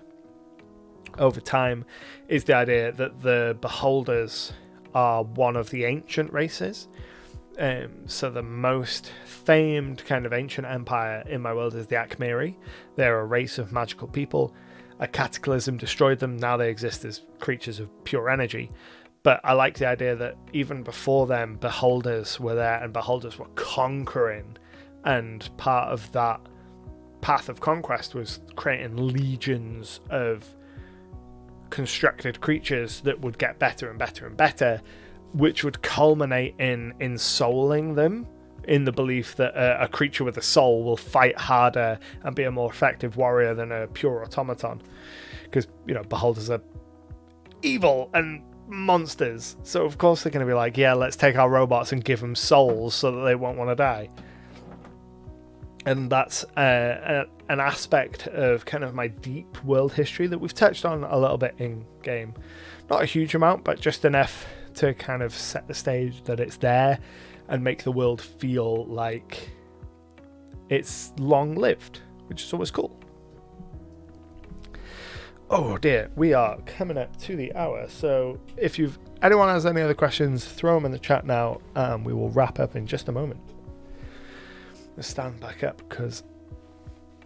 over time is the idea that the beholders are one of the ancient races. So the most famed kind of ancient empire in my world is the Akmiri. They're a race of magical people. A cataclysm destroyed them. Now they exist as creatures of pure energy. But I like the idea that even before them, beholders were there, and beholders were conquering. And part of that path of conquest was creating legions of constructed creatures that would get better and better and better, which would culminate in ensouling them, in the belief that a creature with a soul will fight harder and be a more effective warrior than a pure automaton. Because, beholders are evil and monsters, so of course they're going to be like, yeah, let's take our robots and give them souls so that they won't want to die. And that's an aspect of kind of my deep world history that we've touched on a little bit in game. Not a huge amount, but just enough to kind of set the stage that it's there and make the world feel like it's long lived, which is always cool. Oh dear, we are coming up to the hour, so if anyone has any other questions, throw them in the chat now, and we will wrap up in just a moment. Let's stand back up because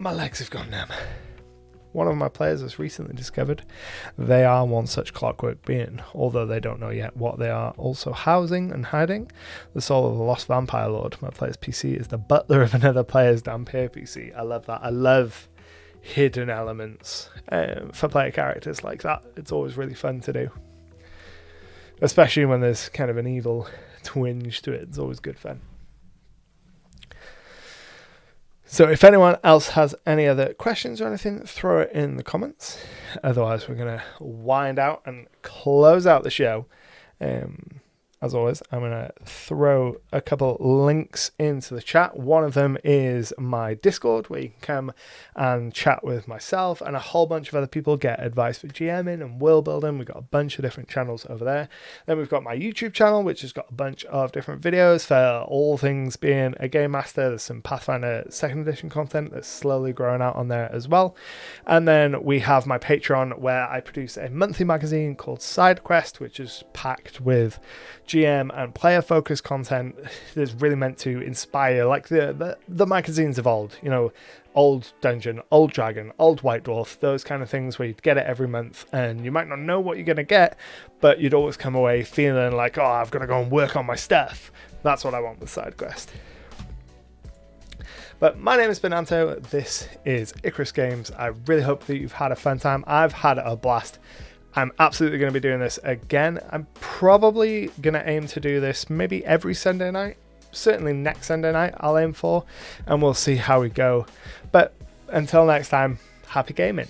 my legs have gone numb. One of my players has recently discovered they are one such clockwork being, although they don't know yet what they are also housing and hiding. The soul of the lost vampire lord. My player's PC is the butler of another player's Dampier PC. I love that. I love hidden elements for player characters like that. It's always really fun to do, especially when there's kind of an evil twinge to it. It's always good fun. So if anyone else has any other questions or anything, throw it in the comments. Otherwise, we're going to wind out and close out the show. As always, I'm going to throw a couple links into the chat. One of them is my Discord, where you can come and chat with myself and a whole bunch of other people, get advice for GMing and world building. We've got a bunch of different channels over there. Then we've got my YouTube channel, which has got a bunch of different videos for all things being a game master. There's some Pathfinder 2nd edition content that's slowly growing out on there as well. And then we have my Patreon, where I produce a monthly magazine called SideQuest, which is packed with GM and player focused content that's really meant to inspire, like the magazines of old, old Dungeon, old Dragon, old White Dwarf, those kind of things where you'd get it every month and you might not know what you're going to get, but you'd always come away feeling like, oh, I've got to go and work on my stuff. That's what I want with SideQuest. But my name is Benanto. This is Icarus Games. I really hope that you've had a fun time. I've had a blast. I'm absolutely going to be doing this again. I'm probably going to aim to do this maybe every Sunday night. Certainly next Sunday night I'll aim for, and we'll see how we go. But until next time, happy gaming.